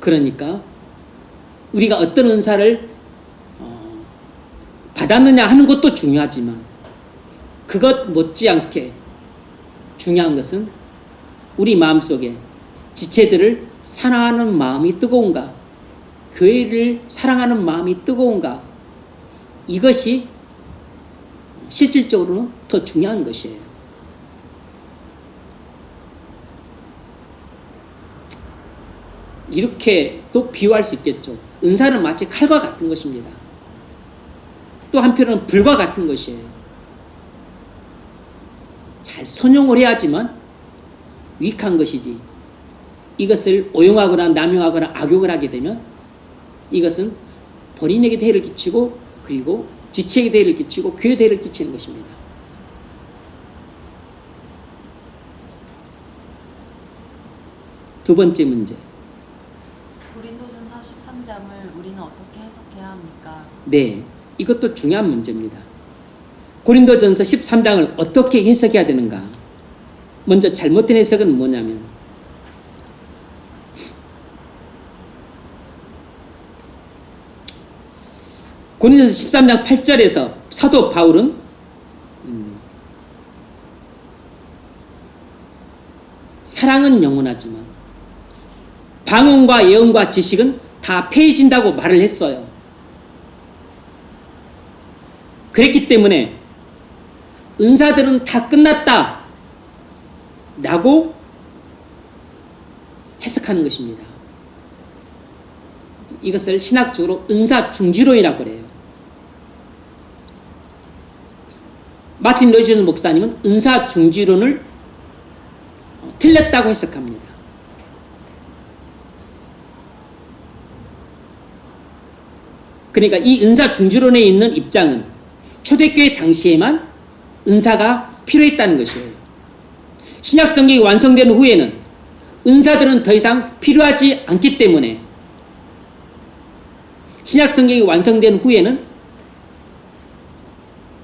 그러니까 우리가 어떤 은사를 받았느냐 하는 것도 중요하지만 그것 못지않게 중요한 것은 우리 마음속에 지체들을 사랑하는 마음이 뜨거운가, 교회를 사랑하는 마음이 뜨거운가, 이것이 실질적으로는 더 중요한 것이에요. 이렇게 또 비유할 수 있겠죠. 은사는 마치 칼과 같은 것입니다. 또 한편으로는 불과 같은 것이에요. 잘 선용을 해야지만 유익한 것이지, 이것을 오용하거나 남용하거나 악용을 하게 되면 이것은 본인에게도 해를 끼치고, 그리고 지체에게도 해를 끼치고, 교회에도 해를 끼치는 것입니다. 두 번째 문제. 고린도전서 13장을 우리는 어떻게 해석해야 합니까? 네, 이것도 중요한 문제입니다. 고린도전서 13장을 어떻게 해석해야 되는가? 먼저 잘못된 해석은 뭐냐면, 고린도전서 13장 8절에서 사도 바울은 사랑은 영원하지만 방언과 예언과 지식은 다 폐해진다고 말을 했어요. 그랬기 때문에 은사들은 다 끝났다 라고 해석하는 것입니다. 이것을 신학적으로 은사중지론이라고 그래요. 마틴 로이존스 목사님은 은사중지론을 틀렸다고 해석합니다. 그러니까 이 은사중지론에 있는 입장은 초대교회 당시에만 은사가 필요했다는 것이에요. 신약 성경이 완성된 후에는 은사들은 더 이상 필요하지 않기 때문에 신약 성경이 완성된 후에는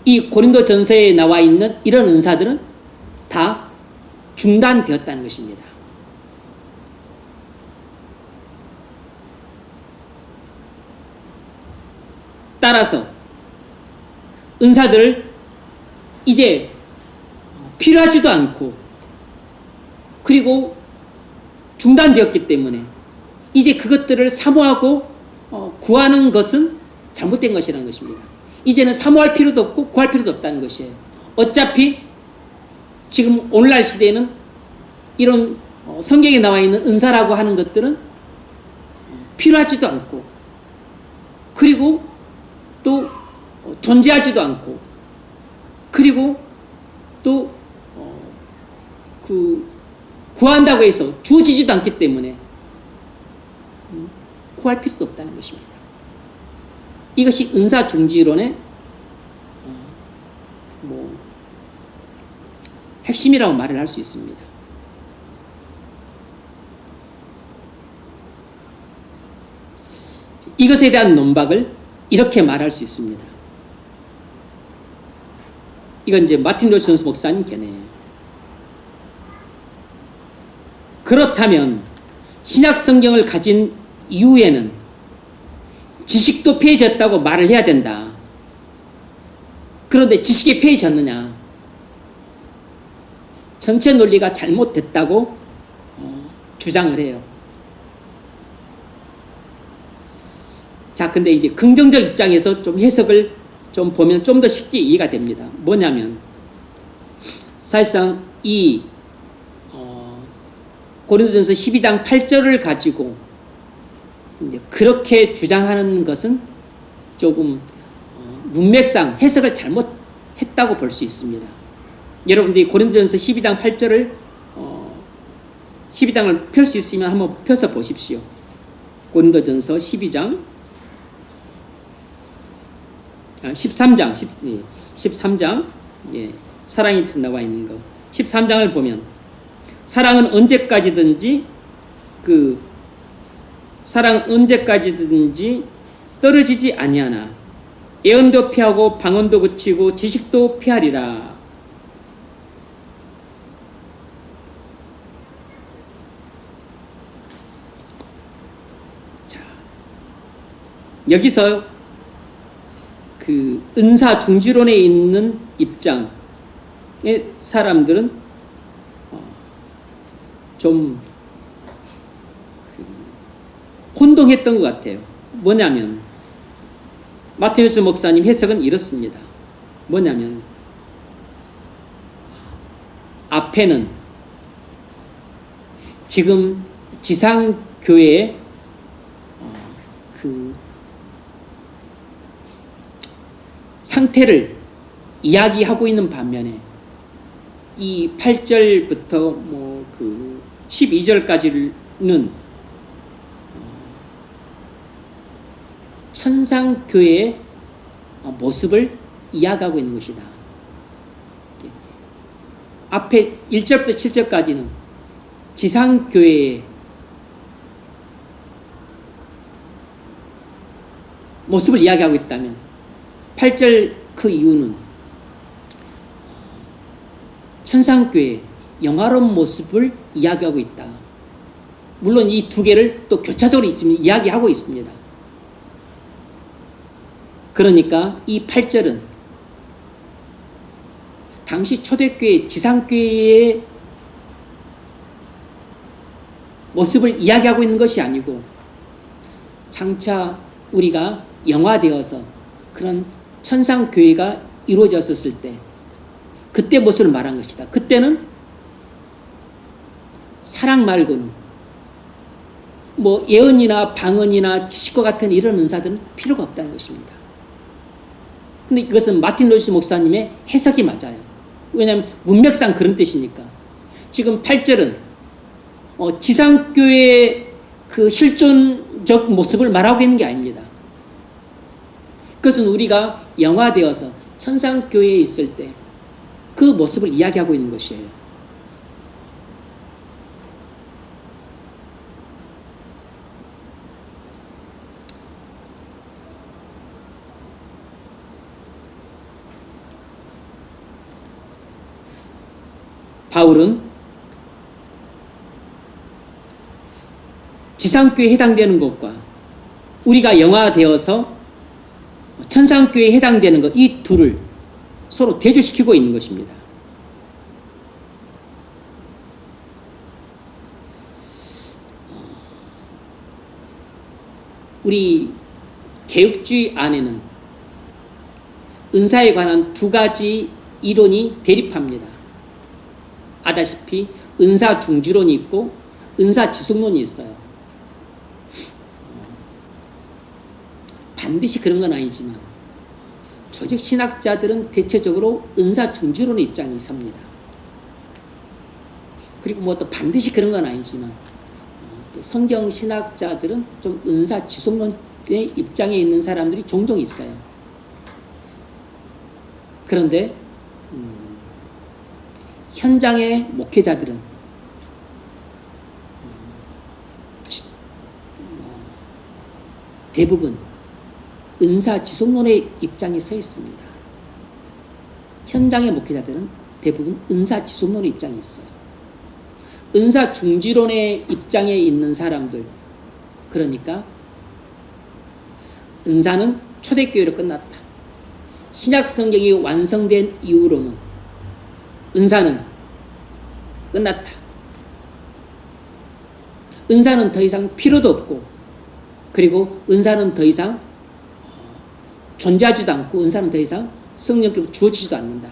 이 고린도 전서에 나와 있는 이런 은사들은 다 중단되었다는 것입니다. 따라서 은사들을 이제 필요하지도 않고 그리고 중단되었기 때문에 이제 그것들을 사모하고 구하는 것은 잘못된 것이라는 것입니다. 이제는 사모할 필요도 없고 구할 필요도 없다는 것이에요. 어차피 지금 오늘날 시대에는 이런 성경에 나와 있는 은사라고 하는 것들은 필요하지도 않고 그리고 또 존재하지도 않고 그리고 또 구한다고 해서 주어지지도 않기 때문에 구할 필요도 없다는 것입니다. 이것이 은사중지론의 핵심이라고 말을 할 수 있습니다. 이것에 대한 논박을 이렇게 말할 수 있습니다. 이건 이제 마틴 로이존스 목사님 견해예요. 그렇다면 신약 성경을 가진 이후에는 지식도 폐해졌다고 말을 해야 된다. 그런데 지식이 폐해졌느냐? 전체 논리가 잘못됐다고 주장을 해요. 자, 근데 이제 긍정적 입장에서 좀 해석을 좀 보면 좀 더 쉽게 이해가 됩니다. 뭐냐면 사실상 이 고린도전서 12장 8절을 가지고 이제 그렇게 주장하는 것은 조금 문맥상 해석을 잘못했다고 볼 수 있습니다. 여러분들이 고린도전서 12장 8절을 12장을 펼 수 있으면 한번 펴서 보십시오. 고린도전서 12장 13장 사랑에 대해서 나와 있는 거 13장을 보면 사랑은 언제까지든지 떨어지지 아니하나 예언도 피하고 방언도 그치고 지식도 피하리라. 자, 여기서 그 은사 중지론에 있는 입장의 사람들은 좀 혼동했던 것 같아요. 뭐냐면 마틴 로이존스 목사님 해석은 이렇습니다. 뭐냐면 앞에는 지금 지상교회의 상태를 이야기하고 있는 반면에 이 8절부터 12절까지는 천상교회의 모습을 이야기하고 있는 것이다. 앞에 1절부터 7절까지는 지상교회의 모습을 이야기하고 있다면 8절 그 이유는 천상교회의 영화로운 모습을 이야기하고 있다. 물론 이 두 개를 또 교차적으로 이야기하고 있습니다. 그러니까 이 8절은 당시 초대교회, 지상교회의 모습을 이야기하고 있는 것이 아니고 장차 우리가 영화되어서 그런 천상교회가 이루어졌을 때 그때 모습을 말한 것이다. 그때는 사랑 말고는 뭐 예언이나 방언이나 지식과 같은 이런 은사들은 필요가 없다는 것입니다. 근데 이것은 마틴 로이스 목사님의 해석이 맞아요. 왜냐하면 문맥상 그런 뜻이니까. 지금 8절은 지상교회의 그 실존적 모습을 말하고 있는 게 아닙니다. 그것은 우리가 영화되어서 천상교회에 있을 때 그 모습을 이야기하고 있는 것이에요. 바울은 지상교회에 해당되는 것과 우리가 영화되어서 천상교회에 해당되는 것, 이 둘을 서로 대조시키고 있는 것입니다. 우리 개혁주의 안에는 은사에 관한 두 가지 이론이 대립합니다. 아다시피 은사 중지론이 있고 은사 지속론이 있어요. 반드시 그런 건 아니지만 조직 신학자들은 대체적으로 은사 중지론의 입장이 섭니다. 그리고 뭐 또 반드시 그런 건 아니지만 또 성경 신학자들은 좀 은사 지속론의 입장에 있는 사람들이 종종 있어요. 그런데 현장의 목회자들은 대부분 은사 지속론의 입장에 서 있습니다. 현장의 목회자들은 대부분 은사 지속론의 입장에 있어요. 은사 중지론의 입장에 있는 사람들, 그러니까 은사는 초대교회로 끝났다. 신약 성경이 완성된 이후로는 은사는 끝났다. 은사는 더 이상 필요도 없고, 그리고 은사는 더 이상 존재하지도 않고, 은사는 더 이상 성령께로 주어지지도 않는다.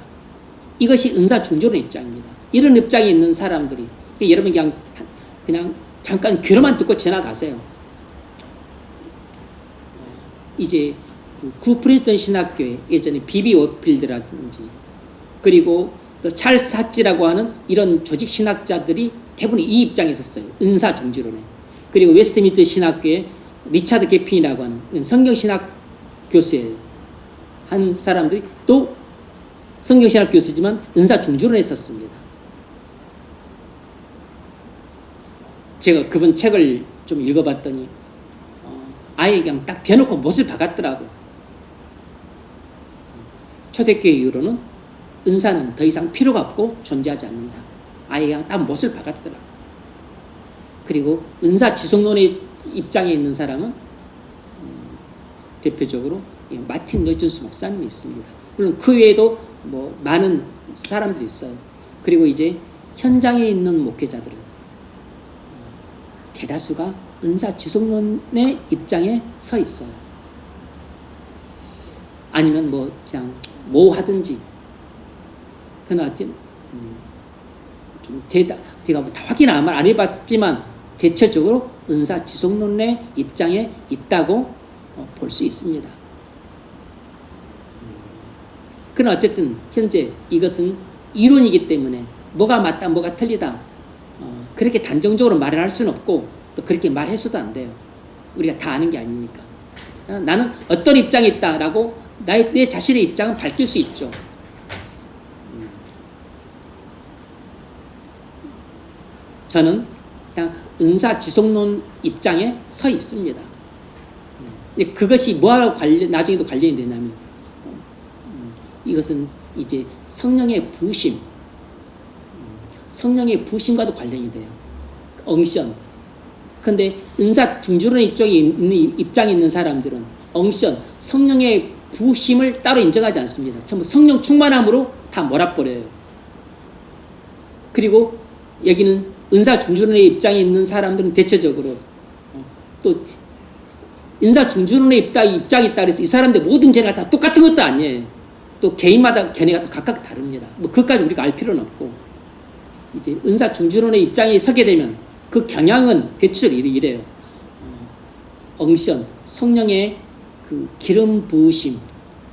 이것이 은사 중지론의 입장입니다. 이런 입장에 있는 사람들이, 여러분 그냥 잠깐 귀로만 듣고 지나가세요. 이제 구 프린스턴 신학교에 예전에 비비 워필드라든지, 그리고 또 찰스 하치라고 하는 이런 조직 신학자들이 대부분 이 입장에 있었어요. 은사 중지론에. 그리고 웨스트민스터 신학교에 리차드 게핀이라고 하는 성경 신학 교수예요. 한 사람들이 또 성경 신학 교수지만 은사 중지론에 있었습니다. 제가 그분 책을 좀 읽어봤더니 아예 그냥 딱 대놓고 못을 박았더라고. 초대교회 이후로는 은사는 더 이상 필요가 없고 존재하지 않는다. 아예 그냥 딱 못을 박았더라고. 그리고 은사 지속론의 입장에 있는 사람은 대표적으로 마틴 로이존스 목사님이 있습니다. 물론 그 외에도 뭐 많은 사람들이 있어요. 그리고 이제 현장에 있는 목회자들은 대다수가 은사 지속론의 입장에 서 있어요. 아니면 뭐 그냥 뭐 하든지. 그러나 하여튼 좀 제가 뭐 다 확인 안 해봤지만 대체적으로 은사 지속론의 입장에 있다고 볼 수 있습니다. 그러나 어쨌든 현재 이것은 이론이기 때문에 뭐가 맞다 뭐가 틀리다 그렇게 단정적으로 말을 할 수는 없고 또 그렇게 말해서도 안 돼요. 우리가 다 아는 게 아니니까. 나는 어떤 입장에 있다라고 내 자신의 입장은 밝힐 수 있죠. 저는 그냥 은사 지속론 입장에 서 있습니다. 그것이 뭐와 나중에도 관련이 되냐면 이것은 이제 성령의 부심, 성령의 부심과도 관련이 돼요. 엉션. 근데 은사 중지론 입장에 있는 사람들은 엉션, 성령의 부심을 따로 인정하지 않습니다. 전부 성령 충만함으로 다 몰아버려요. 그리고 여기는 은사 중지론의 입장에 있는 사람들은 대체적으로 또 은사 중지론의 입장이 있다 그래서 이 사람들 모든 견해가 다 똑같은 것도 아니에요. 또 개인마다 견해가 또 각각 다릅니다. 뭐 그것까지 우리가 알 필요는 없고 이제 은사 중지론의 입장에 서게 되면 그 경향은 대체적으로 이래요. 엉션, 성령의 그 기름 부으심,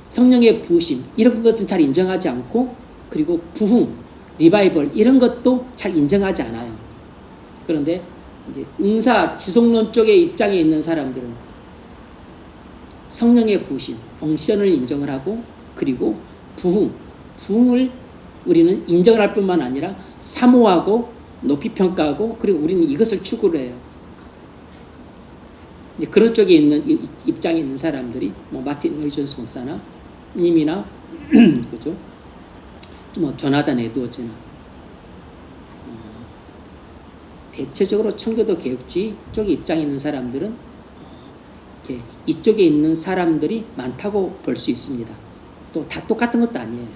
성령의 부으심 이런 것은 잘 인정하지 않고, 그리고 부흥, 리바이벌 이런 것도 잘 인정하지 않아요. 그런데 이제 은사 지속론 쪽의 입장에 있는 사람들은 성령의 부으심, 엉션을 인정을 하고, 그리고 부흥을 우리는 인정을 할 뿐만 아니라 사모하고 높이 평가하고, 그리고 우리는 이것을 추구를 해요. 이제 그런 쪽에 있는 입장에 있는 사람들이 뭐 마틴 로이 존스 목사나 님이나 그죠? 뭐 조나단 에드워즈나 대체적으로 청교도 개혁주의 쪽에 입장에 있는 사람들은 이쪽에 있는 사람들이 많다고 볼 수 있습니다. 또 다 똑같은 것도 아니에요.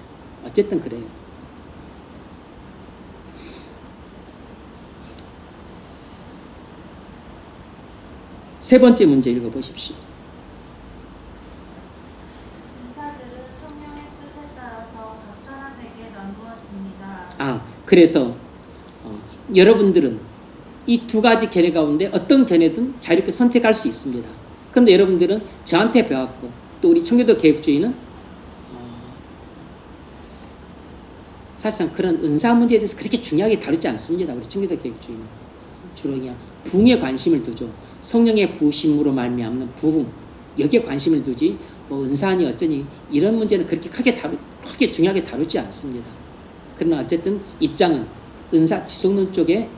어쨌든 그래요. 세 번째 문제 읽어보십시오. 은사들은 성령의 뜻에 따라서 각 사람에게 나누어집니다. 그래서 여러분들은 이 두 가지 견해 가운데 어떤 견해든 자유롭게 선택할 수 있습니다. 그런데 여러분들은 저한테 배웠고, 또 우리 청교도 개혁주의는 사실상 그런 은사 문제에 대해서 그렇게 중요하게 다루지 않습니다. 우리 청교도 개혁주의는 주로 그냥 부흥에 관심을 두죠. 성령의 부으심으로 말미암는 부흥, 여기에 관심을 두지 뭐 은사니 어쩌니 이런 문제는 그렇게 크게 중요하게 다루지 않습니다. 그러나 어쨌든 입장은 은사 지속론 쪽에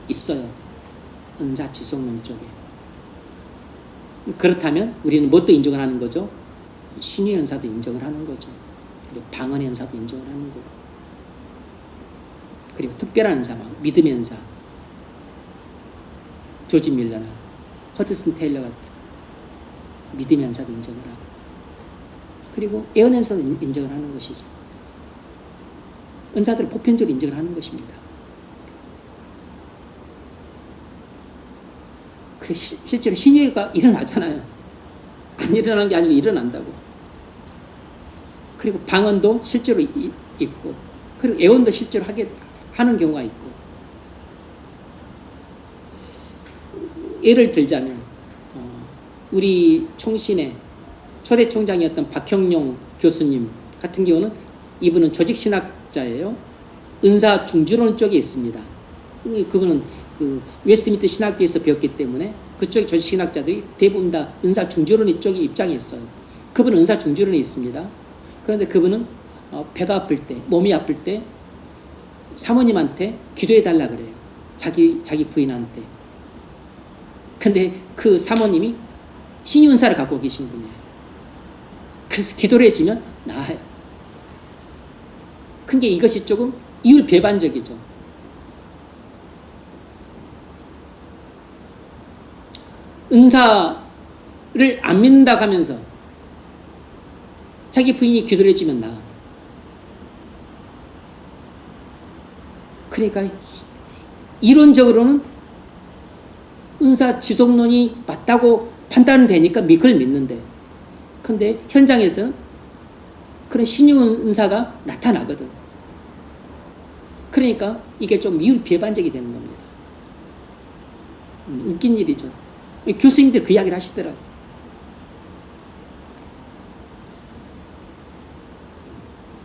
있어요. 은사 지속론 쪽에. 그렇다면 우리는 뭣도 인정을 하는 거죠? 신유의 은사도 인정을 하는 거죠. 그리고 방언의 은사도 인정을 하는 거고, 그리고 특별한 은사, 믿음의 은사, 조지 밀러나 허드슨 테일러 같은 믿음의 은사도 인정을 하고, 그리고 예언의 은사도 인정을 하는 것이죠. 은사들을 보편적으로 인정을 하는 것입니다. 실제로 신유가 일어나잖아요. 안 일어나는 게 아니고 일어난다고. 그리고 방언도 실제로 있고, 그리고 예언도 실제로 하는 경우가 있고. 예를 들자면 우리 총신의 초대 총장이었던 박형룡 교수님 같은 경우는 이분은 조직신학자예요. 은사 중주론 쪽에 있습니다. 그분은 그 웨스트민스터 신학교에서 배웠기 때문에 그쪽 조직신학자들이 대부분 다 은사 중주론 쪽에 입장이 있어요. 그분은 은사 중주론에 있습니다. 그런데 그분은 배가 아플 때, 몸이 아플 때 사모님한테 기도해달라 그래요. 자기 부인한테. 근데 그 사모님이 신유 은사를 갖고 계신 분이에요. 그래서 기도를 해주면 나아요. 근데 이것이 조금 이율배반적이죠. 은사를 안 믿는다고 하면서 자기 부인이 기도를 해주면 나아. 그러니까 이론적으로는 은사 지속론이 맞다고 판단되니까 그걸 믿는데, 근데 현장에서는 그런 신유 은사가 나타나거든. 그러니까 이게 좀 이율배반적이 되는 겁니다. 웃긴 일이죠. 교수님들 그 이야기를 하시더라고.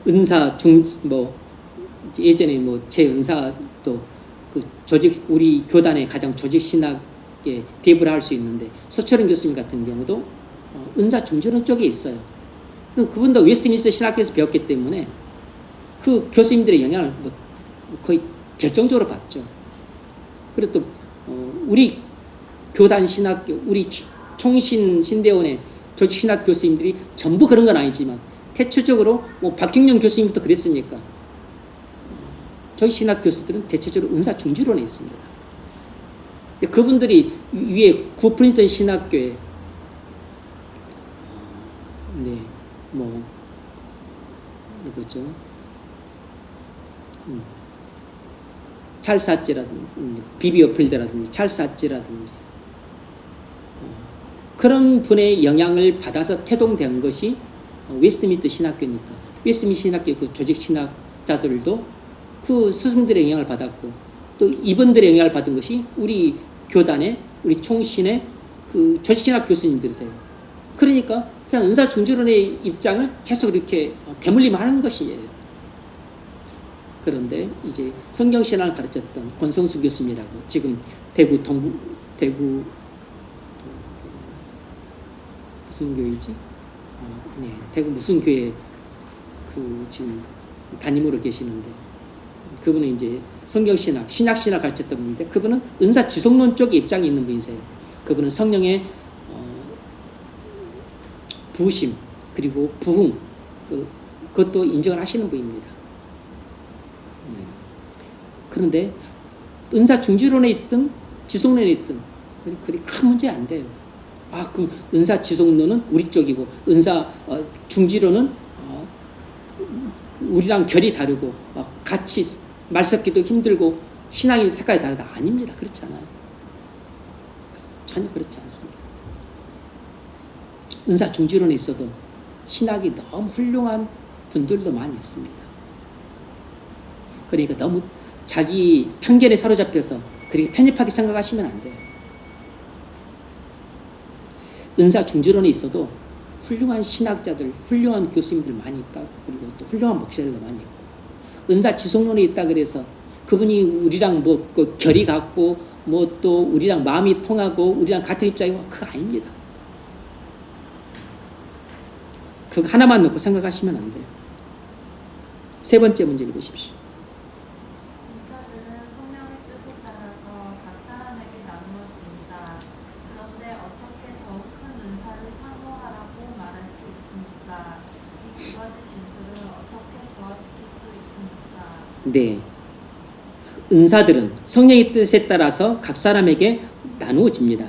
은사 예전에 제 은사도 그 우리 교단의 가장 조직 신학에 대부를 할 수 있는데, 서철은 교수님 같은 경우도 은사 중주론 쪽에 있어요. 그분도 웨스트민스터 신학교에서 배웠기 때문에 그 교수님들의 영향을 거의 결정적으로 받죠. 그리고 또 우리 교단 신학교, 우리 총신 신대원의 조직 신학 교수님들이 전부 그런 건 아니지만 대체적으로 박경영 교수님부터 그랬으니까 저희 신학 교수들은 대체적으로 은사 중주론에 있습니다. 근데 그분들이 위에 구프린스턴 신학교에 누구죠? 찰스 하찌라든지 비비 어필드라든지 찰스 하찌라든지 그런 분의 영향을 받아서 태동된 것이 웨스트민스터 신학교니까 웨스트민스터 신학교 그 조직 신학자들도 그 스승들의 영향을 받았고, 또 이분들의 영향을 받은 것이 우리 교단의 우리 총신의 그 조직신학 교수님들이세요. 그러니까 그냥 은사 중지론의 입장을 계속 이렇게 대물림하는 것이에요. 그런데 이제 성경신학을 가르쳤던 권성수 교수님이라고 지금 대구 무슨 교회지? 네, 대구 무슨 교회 그 지금 담임으로 계시는데 그분은 이제 성경신학, 신약신학 가르쳤던 분인데 그분은 은사 지속론 쪽에 입장이 있는 분이세요. 그분은 성령의 부으심 그리고 부흥 그것도 인정을 하시는 분입니다. 그런데 은사 중지론에 있든 지속론에 있든 그리 큰 문제 안 돼요. 그럼 은사 지속론은 우리 쪽이고 은사 중지론은 우리랑 결이 다르고 같이 말 섞기도 힘들고 신앙의 색깔이 다르다. 아닙니다. 그렇지 않아요. 전혀 그렇지 않습니다. 은사 중지론에 있어도 신학이 너무 훌륭한 분들도 많이 있습니다. 그러니까 너무 자기 편견에 사로잡혀서 그렇게 편협하게 생각하시면 안 돼요. 은사 중지론에 있어도 훌륭한 신학자들, 훌륭한 교수님들 많이 있다. 그리고 또 훌륭한 목사들도 많이 있고. 은사 지속론에 있다 그래서 그분이 우리랑 그 결이 같고 또 우리랑 마음이 통하고 우리랑 같은 입장이고 그거 아닙니다. 그거 하나만 놓고 생각하시면 안 돼요. 세 번째 문제 읽으십시오. 은사들은 성령의 뜻에 따라서 각 사람에게 나누어집니다. 그런데 어떻게 더욱 큰 은사를 사모하라고 말할 수 있습니까? 이 두 가지 진술을 어떻게 조화시킬 수 있습니까? 네. 은사들은 성령의 뜻에 따라서 각 사람에게 나누어집니다.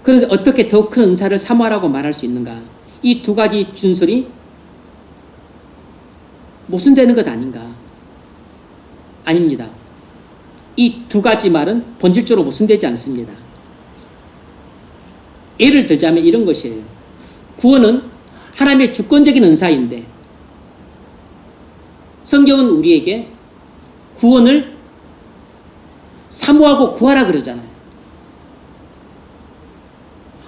그런데 어떻게 더욱 큰 은사를 사모하라고 말할 수 있는가? 이 두 가지 준설이 모순되는 것 아닌가? 아닙니다. 이 두 가지 말은 본질적으로 모순되지 않습니다. 예를 들자면 이런 것이에요. 구원은 하나님의 주권적인 은사인데 성경은 우리에게 구원을 사모하고 구하라 그러잖아요.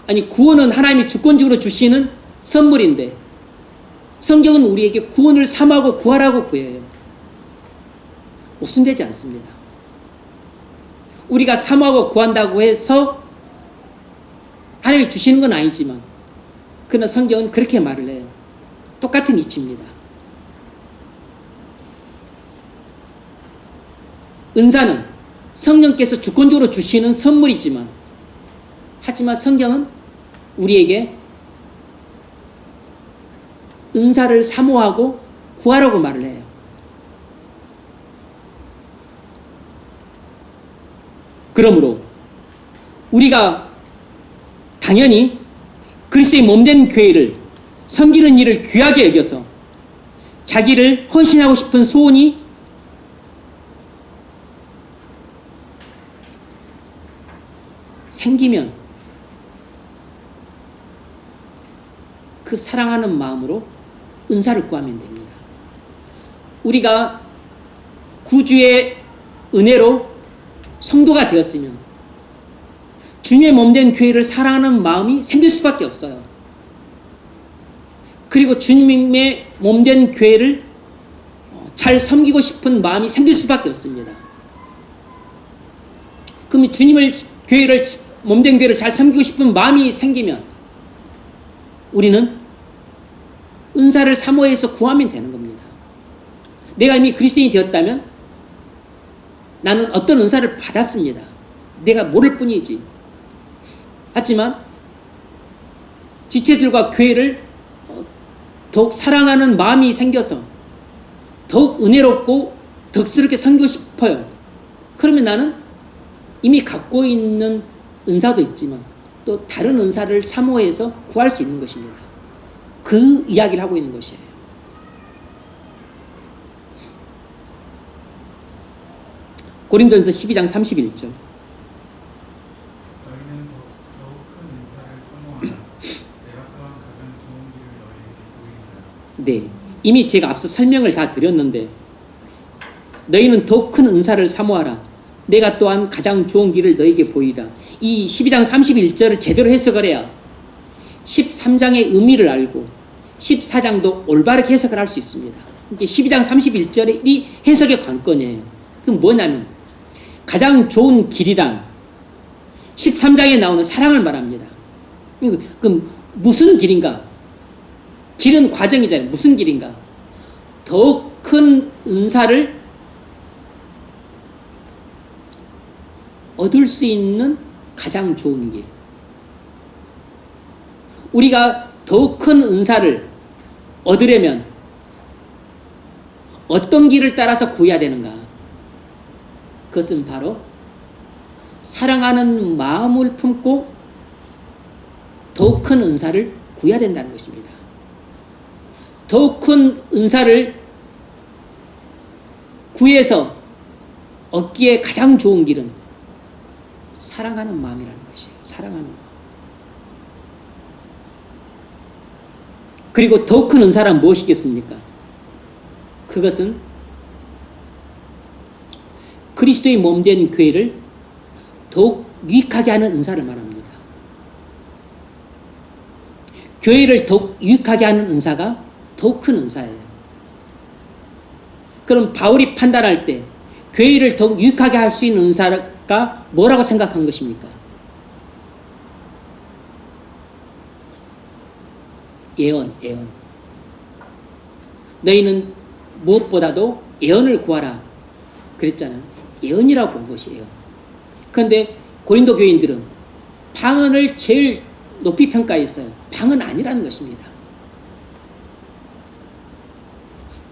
아니 구원은 하나님이 주권적으로 주시는 선물인데 성경은 우리에게 구원을 사모하고 구하라고 구해요. 모순되지 않습니다. 우리가 사모하고 구한다고 해서 하나님이 주시는 건 아니지만 그러나 성경은 그렇게 말을 해요. 똑같은 이치입니다. 은사는 성령께서 주권적으로 주시는 선물이지만 하지만 성경은 우리에게 은사를 사모하고 구하라고 말을 해요. 그러므로 우리가 당연히 그리스도의 몸된 교회를 섬기는 일을 귀하게 여겨서 자기를 헌신하고 싶은 소원이 생기면 그 사랑하는 마음으로 은사를 구하면 됩니다. 우리가 구주의 은혜로 성도가 되었으면 주님의 몸된 교회를 사랑하는 마음이 생길 수밖에 없어요. 그리고 주님의 몸된 교회를 잘 섬기고 싶은 마음이 생길 수밖에 없습니다. 그럼 주님을 교회를 몸된 교회를 잘 섬기고 싶은 마음이 생기면 우리는 은사를 사모해서 구하면 되는 겁니다. 내가 이미 그리스도인이 되었다면 나는 어떤 은사를 받았습니다. 내가 모를 뿐이지. 하지만 지체들과 교회를 더욱 사랑하는 마음이 생겨서 더욱 은혜롭고 덕스럽게 섬기고 싶어요. 그러면 나는 이미 갖고 있는 은사도 있지만 또 다른 은사를 사모해서 구할 수 있는 것입니다. 그 이야기를 하고 있는 것이에요. 고린도전서 12장 31절. 너희는 더욱 큰 은사를 사모하라. 내가 또한 가장 좋은 길을 너희에게 보이리라. 네, 이미 제가 앞서 설명을 다 드렸는데 너희는 더욱 큰 은사를 사모하라. 내가 또한 가장 좋은 길을 너에게 보이라. 이 12장 31절을 제대로 해석을 해야 13장의 의미를 알고 14장도 올바르게 해석을 할 수 있습니다. 이게 12장 31절이 해석의 관건이에요. 그럼 뭐냐면 가장 좋은 길이란 13장에 나오는 사랑을 말합니다. 그럼 무슨 길인가? 길은 과정이잖아요. 무슨 길인가? 더 큰 은사를 얻을 수 있는 가장 좋은 길. 우리가 더 큰 은사를 얻으려면 어떤 길을 따라서 구해야 되는가? 그것은 바로 사랑하는 마음을 품고 더 큰 은사를 구해야 된다는 것입니다. 더 큰 은사를 구해서 얻기에 가장 좋은 길은 사랑하는 마음이라는 것이에요. 사랑하는 마음. 그리고 더 큰 은사란 무엇이겠습니까? 그것은 그리스도의 몸된 교회를 더욱 유익하게 하는 은사를 말합니다. 교회를 더욱 유익하게 하는 은사가 더욱 큰 은사예요. 그럼 바울이 판단할 때 교회를 더욱 유익하게 할 수 있는 은사가 뭐라고 생각한 것입니까? 예언. 너희는 무엇보다도 예언을 구하라 그랬잖아요. 예언이라고 본 것이에요. 그런데 고린도 교인들은 방언을 제일 높이 평가했어요. 방언 아니라는 것입니다.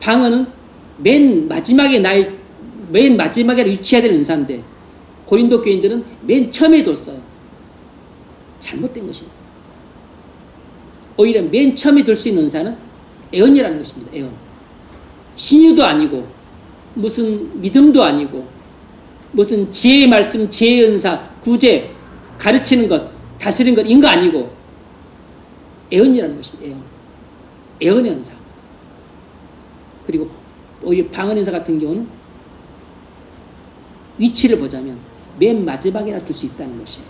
방언은 맨 마지막에 위치해야 되는 은사인데 고린도 교인들은 맨 처음에 뒀어요. 잘못된 것입니다. 오히려 맨 처음에 둘 수 있는 은사는 애언이라는 것입니다. 애언. 신유도 아니고 무슨 믿음도 아니고 무슨 지혜의 말씀, 지혜의 은사, 구제, 가르치는 것, 다스리는 것 이런 거 아니고 애언이라는 것입니다. 애언. 애언의 은사. 그리고 오히려 방언 은사 같은 경우는 위치를 보자면 맨 마지막에나 둘 수 있다는 것이에요.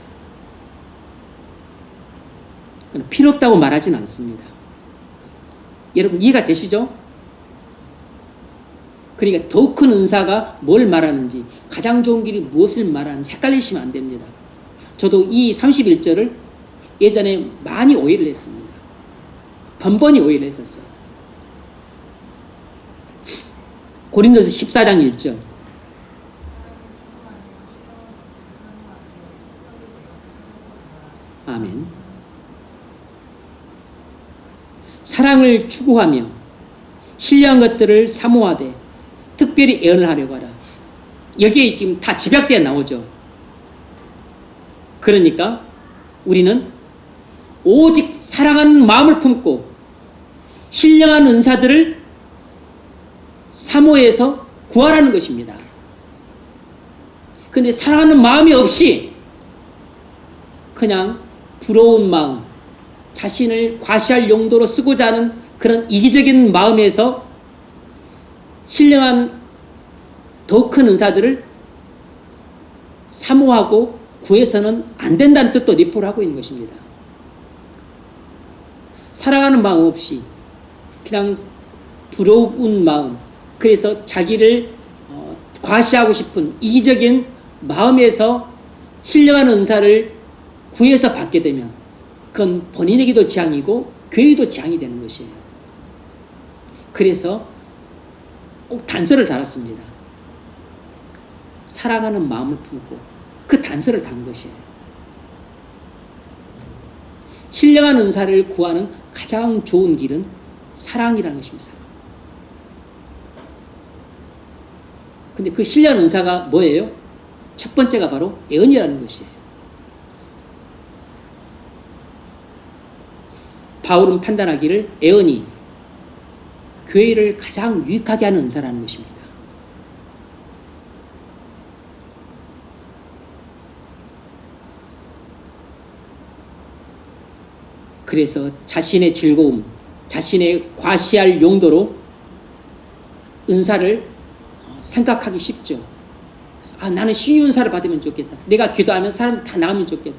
필요 없다고 말하지는 않습니다. 여러분 이해가 되시죠? 그러니까 더 큰 은사가 뭘 말하는지, 가장 좋은 길이 무엇을 말하는지 헷갈리시면 안 됩니다. 저도 이 31절을 예전에 많이 오해를 했습니다. 번번이 오해를 했었어요. 고린도서 14장 1절. 아멘. 사랑을 추구하며 신령한 것들을 사모하되 특별히 애언을 하려고 하라. 여기에 지금 다 집약되어 나오죠. 그러니까 우리는 오직 사랑하는 마음을 품고 신령한 은사들을 사모해서 구하라는 것입니다. 그런데 사랑하는 마음이 없이 그냥 부러운 마음, 자신을 과시할 용도로 쓰고자 하는 그런 이기적인 마음에서 신령한 더 큰 은사들을 사모하고 구해서는 안 된다는 뜻도 내포를 하고 있는 것입니다. 사랑하는 마음 없이 그냥 부러운 마음, 그래서 자기를 과시하고 싶은 이기적인 마음에서 신령한 은사를 구해서 받게 되면 그건 본인에게도 재앙이고 교회에도 재앙이 되는 것이에요. 그래서 꼭 단서를 달았습니다. 사랑하는 마음을 품고 그 단서를 단 것이에요. 신령한 은사를 구하는 가장 좋은 길은 사랑이라는 것입니다. 근데 그 신령한 은사가 뭐예요? 첫 번째가 바로 애언이라는 것이에요. 바울은 판단하기를 애언이 교회를 가장 유익하게 하는 은사라는 것입니다. 그래서 자신의 즐거움, 자신의 과시할 용도로 은사를 생각하기 쉽죠. 아, 나는 신유 은사를 받으면 좋겠다. 내가 기도하면 사람들 다 나으면 좋겠다.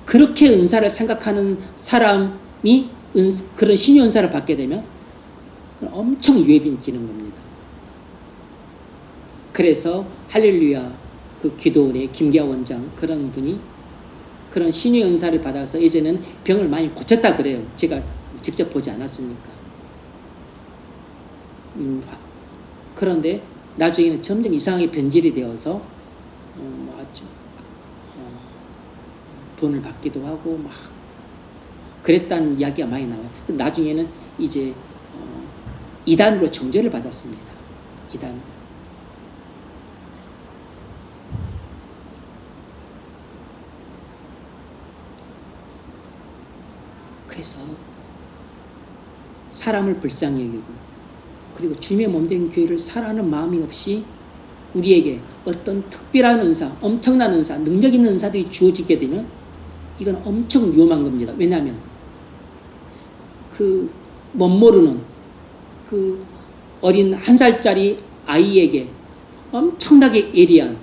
그렇게 은사를 생각하는 사람이 그런 신유 은사를 받게 되면 엄청 유해빈 기는 겁니다. 그래서 할렐루야 그 기도원의 김기아 원장 그런 분이 그런 신유 은사를 받아서 예전에는 병을 많이 고쳤다 그래요. 제가 직접 보지 않았으니까. 그런데 나중에는 점점 이상하게 변질이 되어서 아주 돈을 받기도 하고 막 그랬다는 이야기가 많이 나와요. 나중에는 이제 이단으로 정죄를 받았습니다. 이단. 그래서 사람을 불쌍히 여기고 그리고 주님의 몸된 교회를 사랑하는 마음이 없이 우리에게 어떤 특별한 은사, 엄청난 은사, 능력 있는 은사들이 주어지게 되면 이건 엄청 위험한 겁니다. 왜냐하면 그 못 모르는 그 어린 1살짜리 아이에게 엄청나게 예리한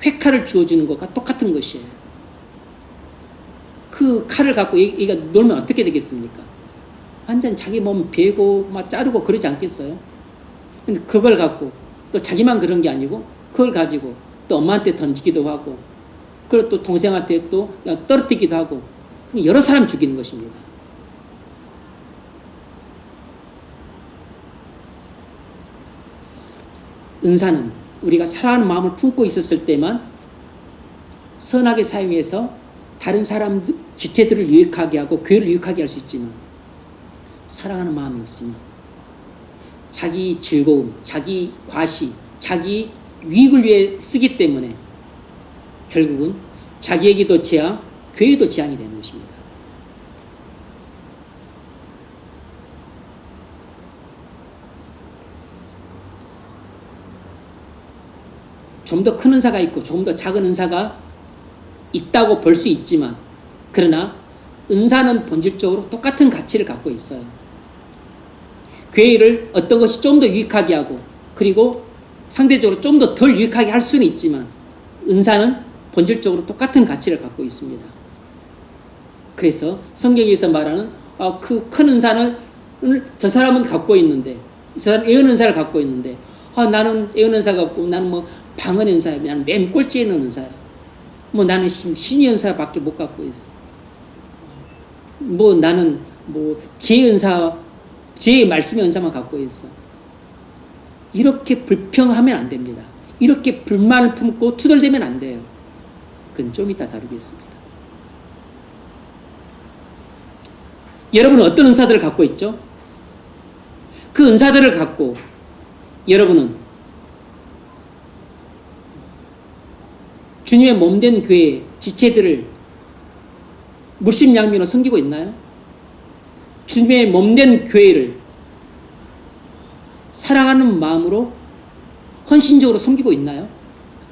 회칼을 주어주는 것과 똑같은 것이에요. 그 칼을 갖고 얘가 놀면 어떻게 되겠습니까? 완전 자기 몸 베고 막 자르고 그러지 않겠어요? 근데 그걸 갖고 또 자기만 그런 게 아니고 그걸 가지고 또 엄마한테 던지기도 하고 그리고 또 동생한테 또 떨어뜨리기도 하고 여러 사람 죽이는 것입니다. 은사는 우리가 사랑하는 마음을 품고 있었을 때만 선하게 사용해서 다른 사람들, 지체들을 유익하게 하고 교회를 유익하게 할 수 있지만 사랑하는 마음이 없으면 자기 즐거움, 자기 과시, 자기 유익을 위해 쓰기 때문에 결국은 자기에게도 재앙, 교회에도 재앙이 되는 것입니다. 좀 더 큰 은사가 있고 조금 더 작은 은사가 있다고 볼 수 있지만 그러나 은사는 본질적으로 똑같은 가치를 갖고 있어요. 교회를 어떤 것이 좀 더 유익하게 하고 그리고 상대적으로 좀 더 덜 유익하게 할 수는 있지만 은사는 본질적으로 똑같은 가치를 갖고 있습니다. 그래서 성경에서 말하는 그 큰 은사는 저 사람은 갖고 있는데 저 사람은 예언 은사를 갖고 있는데 나는 예언 은사가 없고 나는 뭐 방언 은사야. 나는 맨 꼴찌에 있는 은사야. 뭐 나는 신의 은사밖에 못 갖고 있어. 뭐 나는 뭐 지혜 은사, 지혜의 말씀의 은사만 갖고 있어. 이렇게 불평하면 안 됩니다. 이렇게 불만을 품고 투덜대면 안 돼요. 그건 좀 이따 다루겠습니다. 여러분은 어떤 은사들을 갖고 있죠? 그 은사들을 갖고 여러분은 주님의 몸된 교회 지체들을 물심양면으로 섬기고 있나요? 주님의 몸된 교회를 사랑하는 마음으로 헌신적으로 섬기고 있나요?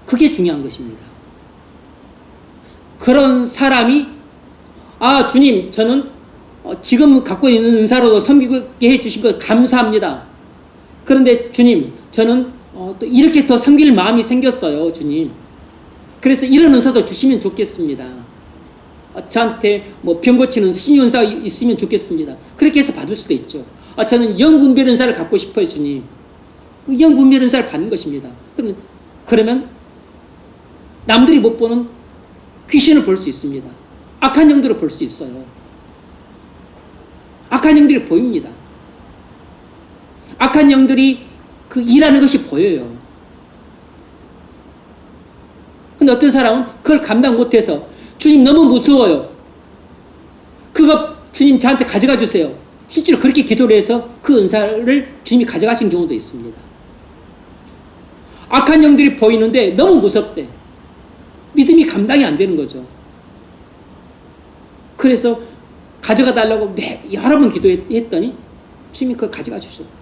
그게 중요한 것입니다. 그런 사람이 주님 저는 지금 갖고 있는 은사로도 섬기게 해주신 것 감사합니다. 그런데 주님 저는 또 이렇게 더 섬길 마음이 생겼어요. 주님 그래서 이런 은사도 주시면 좋겠습니다. 저한테 뭐 병 고치는 신유 은사가 있으면 좋겠습니다. 그렇게 해서 받을 수도 있죠. 저는 영분별 은사를 갖고 싶어요. 주님 영분별 은사를 받는 것입니다. 그러면 남들이 못 보는 귀신을 볼 수 있습니다. 악한 영들을 볼 수 있어요. 악한 영들이 보입니다. 악한 영들이 그 일하는 것이 보여요. 근데 어떤 사람은 그걸 감당 못해서 주님 너무 무서워요. 그거 주님 저한테 가져가 주세요. 실제로 그렇게 기도를 해서 그 은사를 주님이 가져가신 경우도 있습니다. 악한 영들이 보이는데 너무 무섭대. 믿음이 감당이 안 되는 거죠. 그래서 가져가 달라고 여러 번 기도했더니 주님이 그걸 가져가 주셨다.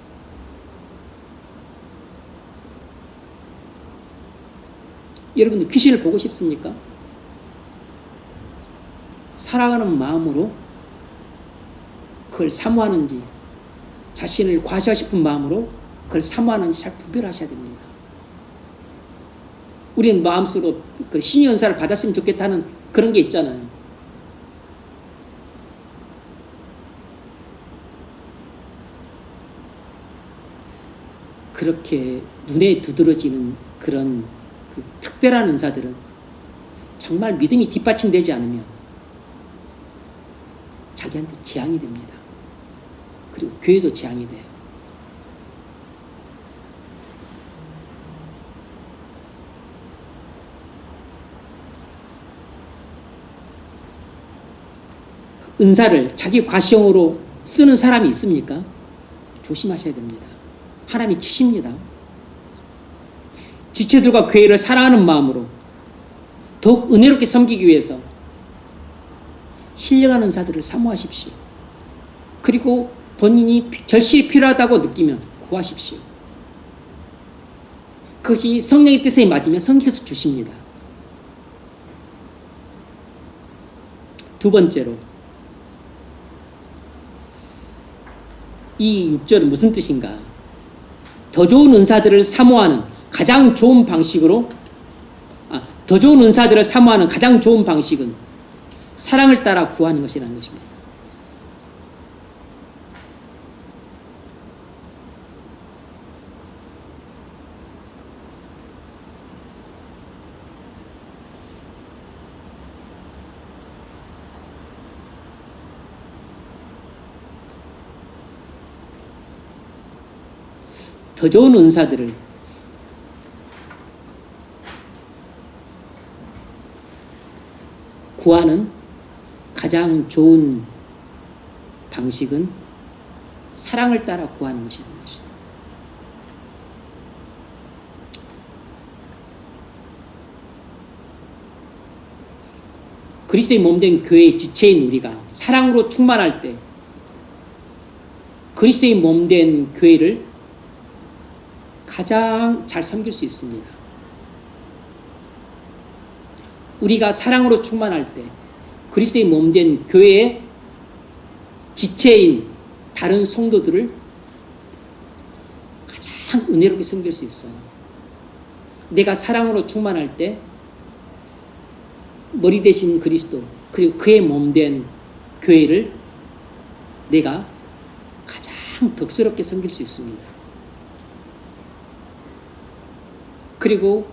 여러분들 귀신을 보고 싶습니까? 사랑하는 마음으로 그걸 사모하는지 자신을 과시하고 싶은 마음으로 그걸 사모하는지 잘 구별하셔야 됩니다. 우리는 마음속으로 그 신의 은사를 받았으면 좋겠다는 그런 게 있잖아요. 그렇게 눈에 두드러지는 그런 그 특별한 은사들은 정말 믿음이 뒷받침되지 않으면 자기한테 재앙이 됩니다. 그리고 교회도 재앙이 돼요. 은사를 자기 과시용으로 쓰는 사람이 있습니까? 조심하셔야 됩니다. 하나님이 치십니다. 지체들과 교회를 사랑하는 마음으로 더욱 은혜롭게 섬기기 위해서 신령한 은사들을 사모하십시오. 그리고 본인이 절실히 필요하다고 느끼면 구하십시오. 그것이 성령의 뜻에 맞으면 성령께서 주십니다. 두 번째로, 이 6절은 무슨 뜻인가? 더 좋은 은사들을 사모하는 가장 좋은 방식으로, 더 좋은 은사들을 사모하는 가장 좋은 방식은 사랑을 따라 구하는 것이라는 것입니다. 더 좋은 은사들을 구하는 가장 좋은 방식은 사랑을 따라 구하는 것이라는 것입니다. 그리스도의 몸된 교회의 지체인 우리가 사랑으로 충만할 때 그리스도의 몸된 교회를 가장 잘 섬길 수 있습니다. 우리가 사랑으로 충만할 때 그리스도의 몸된 교회의 지체인 다른 성도들을 가장 은혜롭게 섬길 수 있어요. 내가 사랑으로 충만할 때 머리 대신 그리스도 그리고 그의 몸된 교회를 내가 가장 덕스럽게 섬길 수 있습니다. 그리고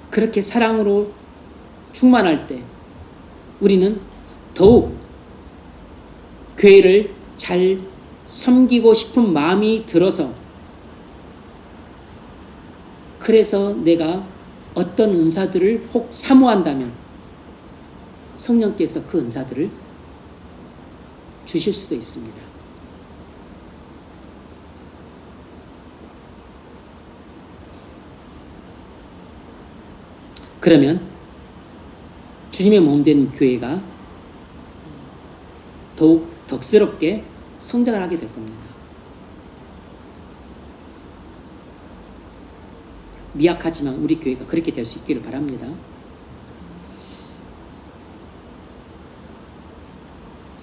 그렇게 사랑으로 충만할 때 우리는 더욱 교회를 잘 섬기고 싶은 마음이 들어서, 그래서 내가 어떤 은사들을 혹 사모한다면 성령께서 그 은사들을 주실 수도 있습니다. 그러면 주님의 몸된 교회가 더욱 덕스럽게 성장을 하게 될 겁니다. 미약하지만 우리 교회가 그렇게 될 수 있기를 바랍니다.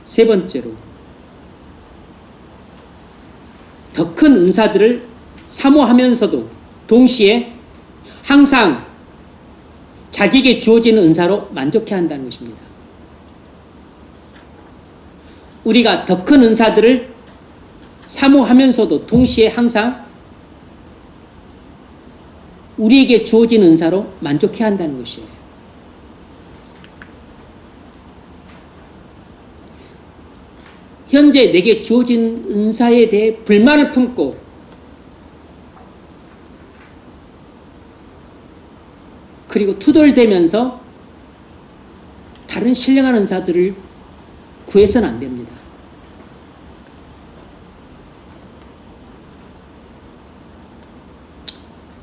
세 번째로, 더 큰 은사들을 사모하면서도 동시에 항상 자기에게 주어지는 은사로 만족해야 한다는 것입니다. 우리가 더 큰 은사들을 사모하면서도 동시에 항상 우리에게 주어진 은사로 만족해야 한다는 것이에요. 현재 내게 주어진 은사에 대해 불만을 품고 그리고 투덜대면서 다른 신령한 은사들을 구해서는 안 됩니다.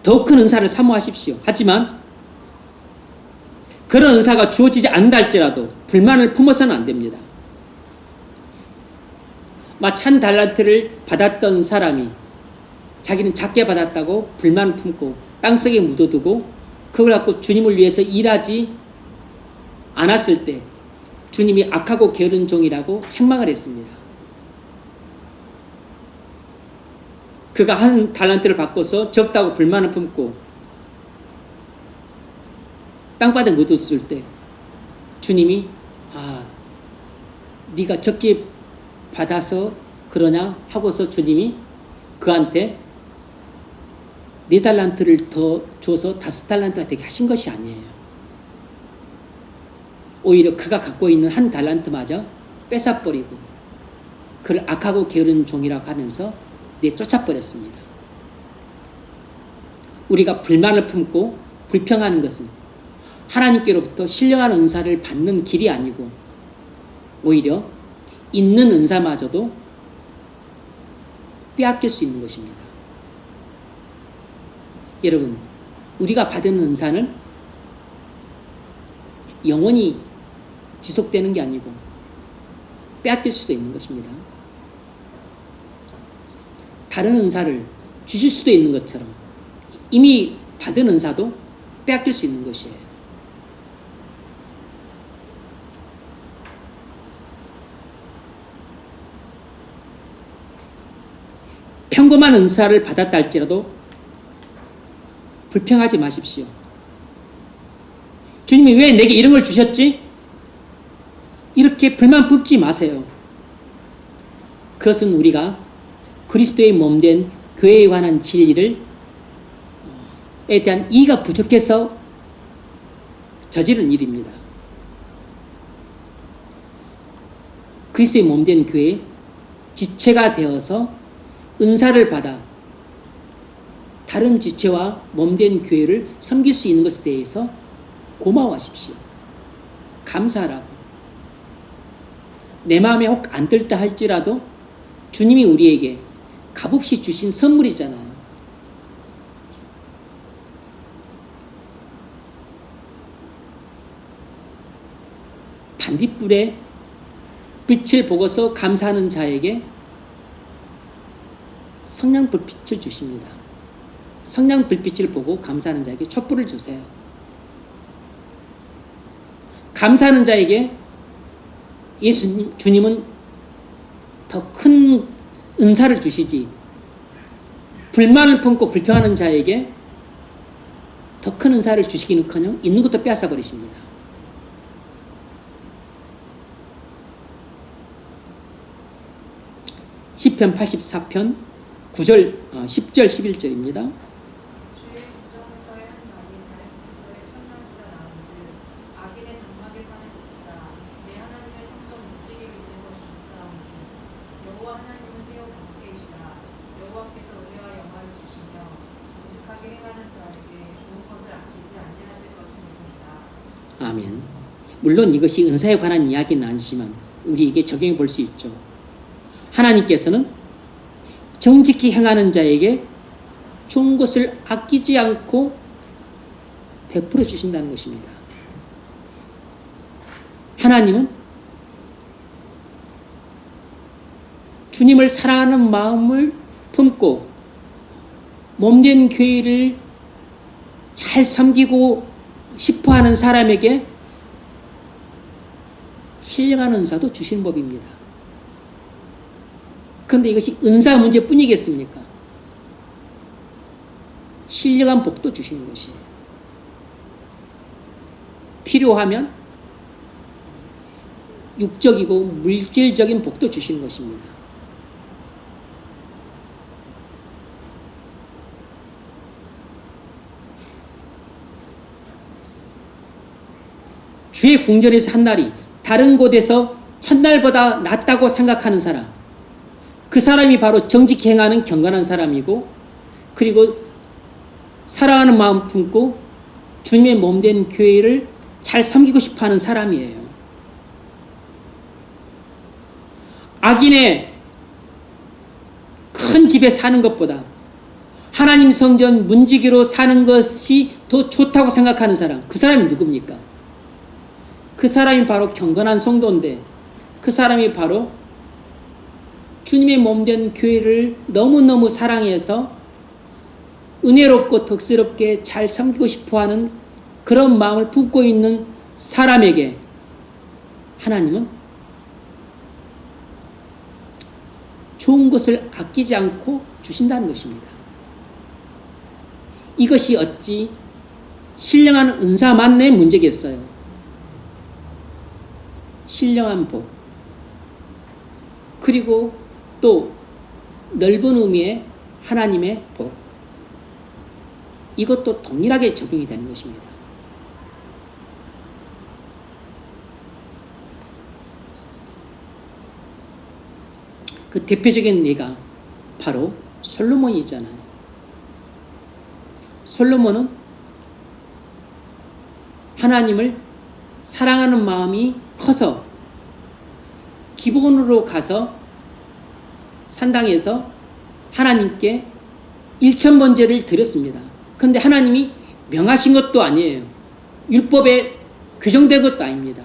더 큰 은사를 사모하십시오. 하지만 그런 은사가 주어지지 않는다 할지라도 불만을 품어서는 안 됩니다. 천 달란트를 받았던 사람이 자기는 작게 받았다고 불만을 품고 땅속에 묻어두고 그걸 갖고 주님을 위해서 일하지 않았을 때 주님이 악하고 게으른 종이라고 책망을 했습니다. 그가 한 달란트를 바꿔서 적다고 불만을 품고 땅바닥에 묻었을 때 주님이 네가 적게 받아서 그러냐 하고서 주님이 그한테 4달란트를 더 줘서 5달란트가 되게 하신 것이 아니에요. 오히려 그가 갖고 있는 1달란트마저 뺏어버리고 그를 악하고 게으른 종이라고 하면서 내쫓아버렸습니다. 우리가 불만을 품고 불평하는 것은 하나님께로부터 신령한 은사를 받는 길이 아니고 오히려 있는 은사마저도 빼앗길 수 있는 것입니다. 여러분, 우리가 받은 은사는 영원히 지속되는 게 아니고 빼앗길 수도 있는 것입니다. 다른 은사를 주실 수도 있는 것처럼 이미 받은 은사도 빼앗길 수 있는 것이에요. 평범한 은사를 받았다 할지라도 불평하지 마십시오. 주님이 왜 내게 이런 걸 주셨지? 이렇게 불만 품지 마세요. 그것은 우리가 그리스도의 몸된 교회에 관한 진리를 에 대한 이해가 부족해서 저지른 일입니다. 그리스도의 몸된 교회의 지체가 되어서 은사를 받아 다른 지체와 몸된 교회를 섬길 수 있는 것에 대해서 고마워하십시오. 감사하라고. 내 마음에 혹 안 들다 할지라도 주님이 우리에게 값없이 주신 선물이잖아요. 반딧불에 빛을 보고서 감사하는 자에게 성냥불빛을 주십니다. 성냥불빛을 보고 감사하는 자에게 촛불을 주세요. 감사하는 자에게 주님은 더 큰 은사를 주시지, 불만을 품고 불평하는 자에게 더 큰 은사를 주시기는커녕 있는 것도 빼앗아 버리십니다. 시편 84편 9절, 10절, 11절입니다. 주의 궁정에서의 한 날이 달의 북에서의 천년보다 나은즉 악인의 장막에 사는 것보다 내 하나님의 성전 묻지기를 입는 것이 좋사오니 여호와 하나님은 회오 광대이시라. 여호와께서 은혜와 영화를 주시며 정직하게 행하는 자에게 좋은 것을 아끼지 아니하실 것입니다. 아멘. 물론 이것이 은사에 관한 이야기는 아니지만 우리에게 적용해 볼 수 있죠. 하나님께서는 정직히 행하는 자에게 좋은 것을 아끼지 않고 베풀어 주신다는 것입니다. 하나님은 주님을 사랑하는 마음을 품고 몸된 교회를 잘 섬기고 싶어하는 사람에게 신령한 은사도 주신 법입니다. 그런데 이것이 은사 문제뿐이겠습니까? 신령한 복도 주시는 것이에요. 필요하면 육적이고 물질적인 복도 주시는 것입니다. 주의 궁전에서 한 날이 다른 곳에서 첫날보다 낫다고 생각하는 사람, 그 사람이 바로 정직히 행하는 경건한 사람이고, 그리고 사랑하는 마음 품고 주님의 몸된 교회를 잘 섬기고 싶어하는 사람이에요. 악인의 큰 집에 사는 것보다 하나님 성전 문지기로 사는 것이 더 좋다고 생각하는 사람, 그 사람이 누굽니까? 그 사람이 바로 경건한 성도인데, 그 사람이 바로 주님의 몸된 교회를 너무너무 사랑해서 은혜롭고 덕스럽게 잘 섬기고 싶어하는 그런 마음을 품고 있는 사람에게 하나님은 좋은 것을 아끼지 않고 주신다는 것입니다. 이것이 어찌 신령한 은사만의 문제겠어요. 신령한 복. 그리고 또 넓은 의미의 하나님의 복. 이것도 동일하게 적용이 되는 것입니다. 그 대표적인 예가 바로 솔로몬이잖아요. 솔로몬은 하나님을 사랑하는 마음이 커서 기본으로 가서 산당에서 하나님께 1000번제를 드렸습니다. 그런데 하나님이 명하신 것도 아니에요. 율법에 규정된 것도 아닙니다.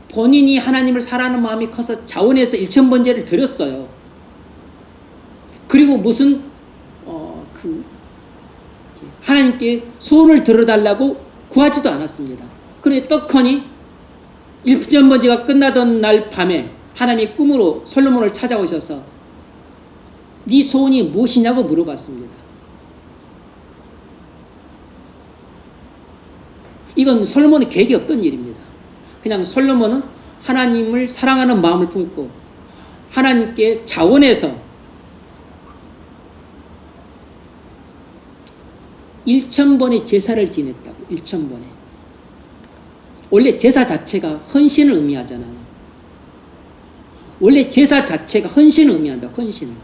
본인이 하나님을 사랑하는 마음이 커서 자원해서 1000번제를 드렸어요. 그리고 무슨 하나님께 소원을 들어달라고 구하지도 않았습니다. 그런데 떡하니 1000번제가 끝나던 날 밤에 하나님이 꿈으로 솔로몬을 찾아오셔서 네 소원이 무엇이냐고 물어봤습니다. 이건 솔로몬의 계획이 없던 일입니다. 그냥 솔로몬은 하나님을 사랑하는 마음을 품고 하나님께 자원해서 1000번의 제사를 지냈다고. 1000번에. 원래 제사 자체가 헌신을 의미하잖아요. 원래 제사 자체가 헌신을 의미한다. 헌신을.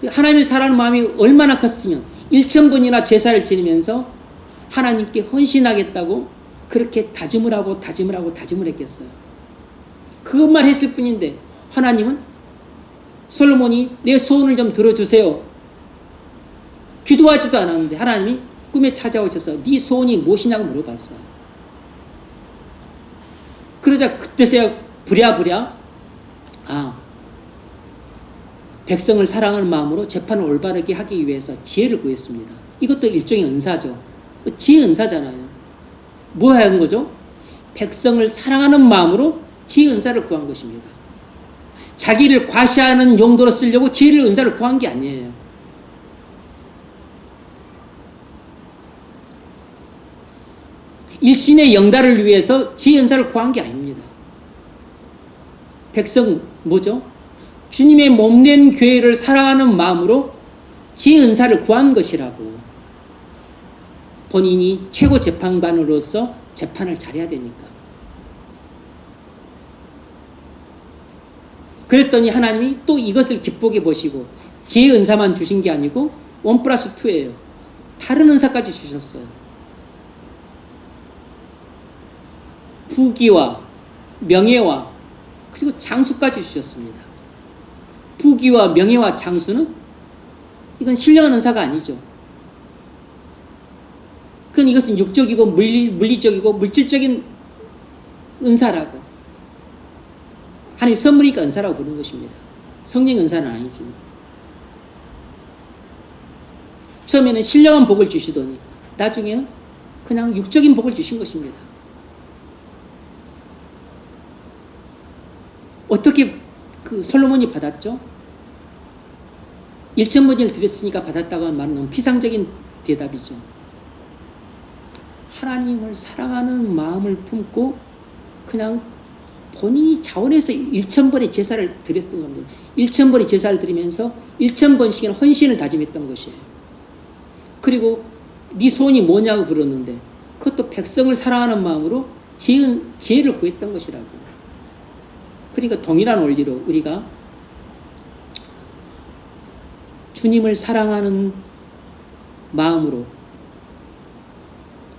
하나님을 사랑하는 마음이 얼마나 컸으면 1000번이나 제사를 지내면서 하나님께 헌신하겠다고 그렇게 다짐을 했겠어요. 그것만 했을 뿐인데 하나님은 솔로몬이 내 소원을 좀 들어주세요. 기도하지도 않았는데 하나님이 꿈에 찾아오셔서 네 소원이 무엇이냐고 물어봤어요. 그러자 그때서야 부랴부랴 백성을 사랑하는 마음으로 재판을 올바르게 하기 위해서 지혜를 구했습니다. 이것도 일종의 은사죠. 지혜 은사잖아요. 뭐 하는 거죠? 백성을 사랑하는 마음으로 지혜 은사를 구한 것입니다. 자기를 과시하는 용도로 쓰려고 지혜를 은사를 구한 게 아니에요. 일신의 영달을 위해서 지혜 은사를 구한 게 아닙니다. 백성 뭐죠? 주님의 몸된 교회를 사랑하는 마음으로 지혜 은사를 구한 것이라고. 본인이 최고 재판관으로서 재판을 잘해야 되니까. 그랬더니 하나님이 또 이것을 기쁘게 보시고 지혜 은사만 주신 게 아니고 1+2예요. 다른 은사까지 주셨어요. 부귀와 명예와 그리고 장수까지 주셨습니다. 부귀와 명예와 장수는 이건 신령한 은사가 아니죠. 그건 이것은 육적이고 물리적이고 물질적인 은사라고. 하나님 선물이니까 은사라고 부르는 것입니다. 성령 은사는 아니지만. 처음에는 신령한 복을 주시더니 나중에는 그냥 육적인 복을 주신 것입니다. 어떻게 그 솔로몬이 받았죠? 1000번제를 드렸으니까 받았다고 하는 말은 너무 피상적인 대답이죠. 하나님을 사랑하는 마음을 품고 그냥 본인이 자원해서 1000번의 제사를 드렸던 겁니다. 1000번의 제사를 드리면서 1000번씩의 헌신을 다짐했던 것이에요. 그리고 네 소원이 뭐냐고 물었는데 그것도 백성을 사랑하는 마음으로 지혜를 구했던 것이라고. 그러니까 동일한 원리로 우리가 주님을 사랑하는 마음으로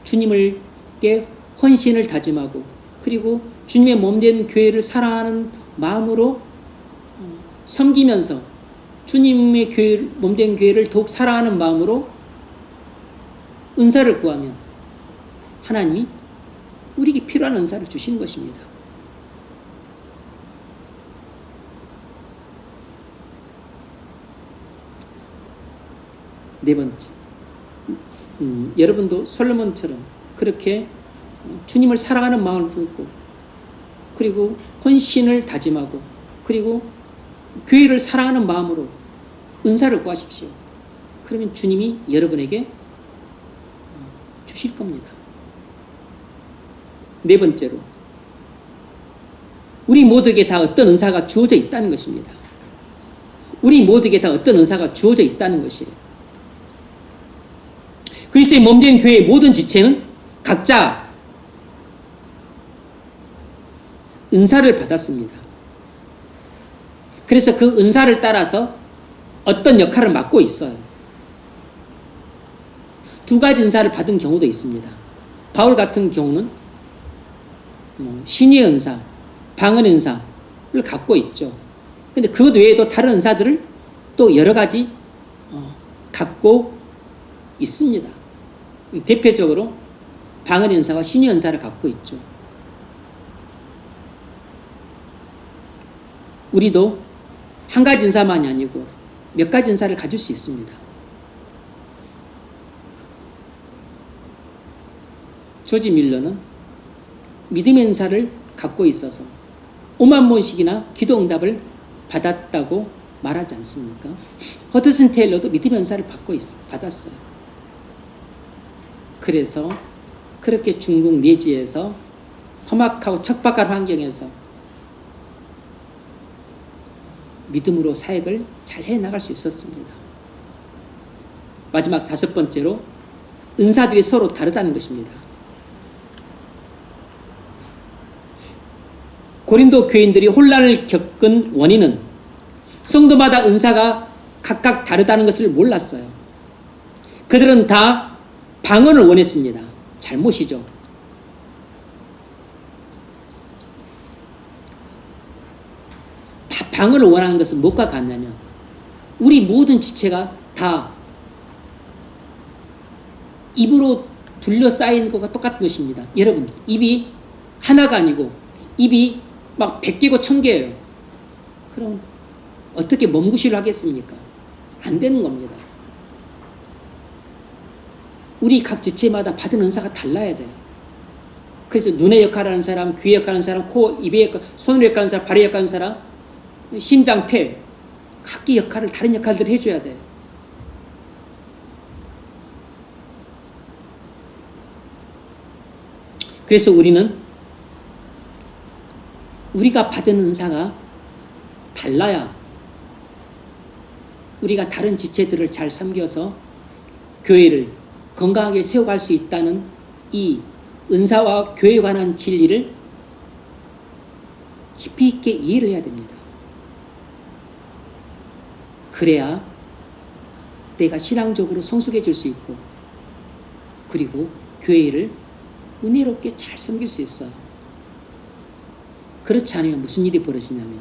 주님께 헌신을 다짐하고 그리고 주님의 몸된 교회를 사랑하는 마음으로 섬기면서 주님의 몸된 교회를 더욱 사랑하는 마음으로 은사를 구하면 하나님이 우리에게 필요한 은사를 주시는 것입니다. 네 번째, 여러분도 솔로몬처럼 그렇게 주님을 사랑하는 마음을 품고 그리고 헌신을 다짐하고 그리고 교회를 사랑하는 마음으로 은사를 구하십시오. 그러면 주님이 여러분에게 주실 겁니다. 네 번째로 우리 모두에게 다 어떤 은사가 주어져 있다는 것입니다. 우리 모두에게 다 어떤 은사가 주어져 있다는 것이에요. 그리스도의 몸된 교회의 모든 지체는 각자 은사를 받았습니다. 그래서 그 은사를 따라서 어떤 역할을 맡고 있어요. 두 가지 은사를 받은 경우도 있습니다. 바울 같은 경우는 신의 은사, 방언 은사를 갖고 있죠. 근데 그것 외에도 다른 은사들을 또 여러 가지 갖고 있습니다. 대표적으로 방언 은사와 신의 은사를 갖고 있죠. 우리도 한 가지 은사만이 아니고 몇 가지 은사를 가질 수 있습니다. 조지 밀러는 믿음의 은사를 갖고 있어서 5만 번씩이나 기도 응답을 받았다고 말하지 않습니까? 허드슨 테일러도 믿음의 은사를 받았어요. 그래서 그렇게 중국 내지에서 험악하고 척박한 환경에서 믿음으로 사역을 잘 해나갈 수 있었습니다. 마지막 다섯 번째로 은사들이 서로 다르다는 것입니다. 고린도 교인들이 혼란을 겪은 원인은 성도마다 은사가 각각 다르다는 것을 몰랐어요. 그들은 다 방언을 원했습니다. 잘못이죠. 다 방언을 원하는 것은 무엇과 같냐면 우리 모든 지체가 다 입으로 둘러싸인 것과 똑같은 것입니다. 여러분, 입이 하나가 아니고 입이 막 100개고 1000개예요. 그럼 어떻게 몸구실을 하겠습니까? 안 되는 겁니다. 우리 각 지체마다 받은 은사가 달라야 돼요. 그래서 눈의 역할을 하는 사람, 귀의 역할을 하는 사람, 코, 입의 역할, 손의 역할을 하는 사람, 발의 역할을 하는 사람, 심장, 폐, 각기 역할을 다른 역할들을 해줘야 돼요. 그래서 우리는 우리가 받은 은사가 달라야 우리가 다른 지체들을 잘 섬겨서 교회를 건강하게 세워갈 수 있다는 이 은사와 교회에 관한 진리를 깊이 있게 이해를 해야 됩니다. 그래야 내가 신앙적으로 성숙해질 수 있고 그리고 교회를 은혜롭게 잘 섬길 수 있어요. 그렇지 않으면 무슨 일이 벌어지냐면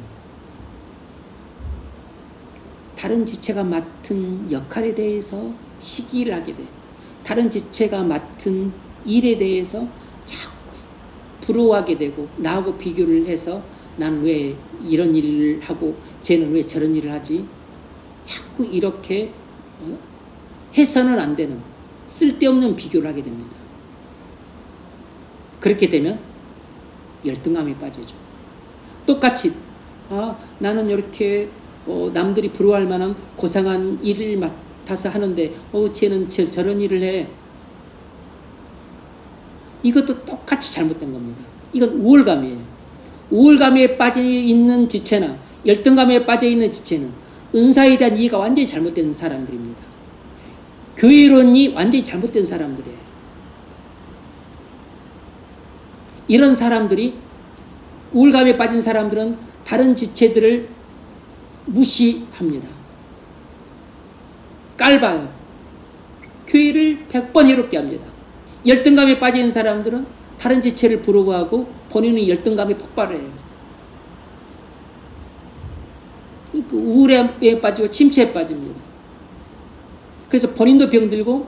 다른 지체가 맡은 역할에 대해서 시기를 하게 돼요. 다른 지체가 맡은 일에 대해서 자꾸 부러워하게 되고 나하고 비교를 해서 난 왜 이런 일을 하고 쟤는 왜 저런 일을 하지? 자꾸 이렇게 해서는 안 되는 쓸데없는 비교를 하게 됩니다. 그렇게 되면 열등감에 빠지죠. 똑같이 나는 이렇게 남들이 부러워할 만한 고상한 일을 맡아서 하는데 쟤는 저런 일을 해. 이것도 똑같이 잘못된 겁니다. 이건 우월감이에요. 우월감에 빠져 있는 지체나 열등감에 빠져 있는 지체는 은사에 대한 이해가 완전히 잘못된 사람들입니다. 교회론이 완전히 잘못된 사람들이에요. 이런 사람들이 우울감에 빠진 사람들은 다른 지체들을 무시합니다. 깔봐요. 교회를 100번 해롭게 합니다. 열등감에 빠진 사람들은 다른 지체를 부러워하고 본인의 열등감에 폭발해요. 그 우울감에 빠지고 침체에 빠집니다. 그래서 본인도 병들고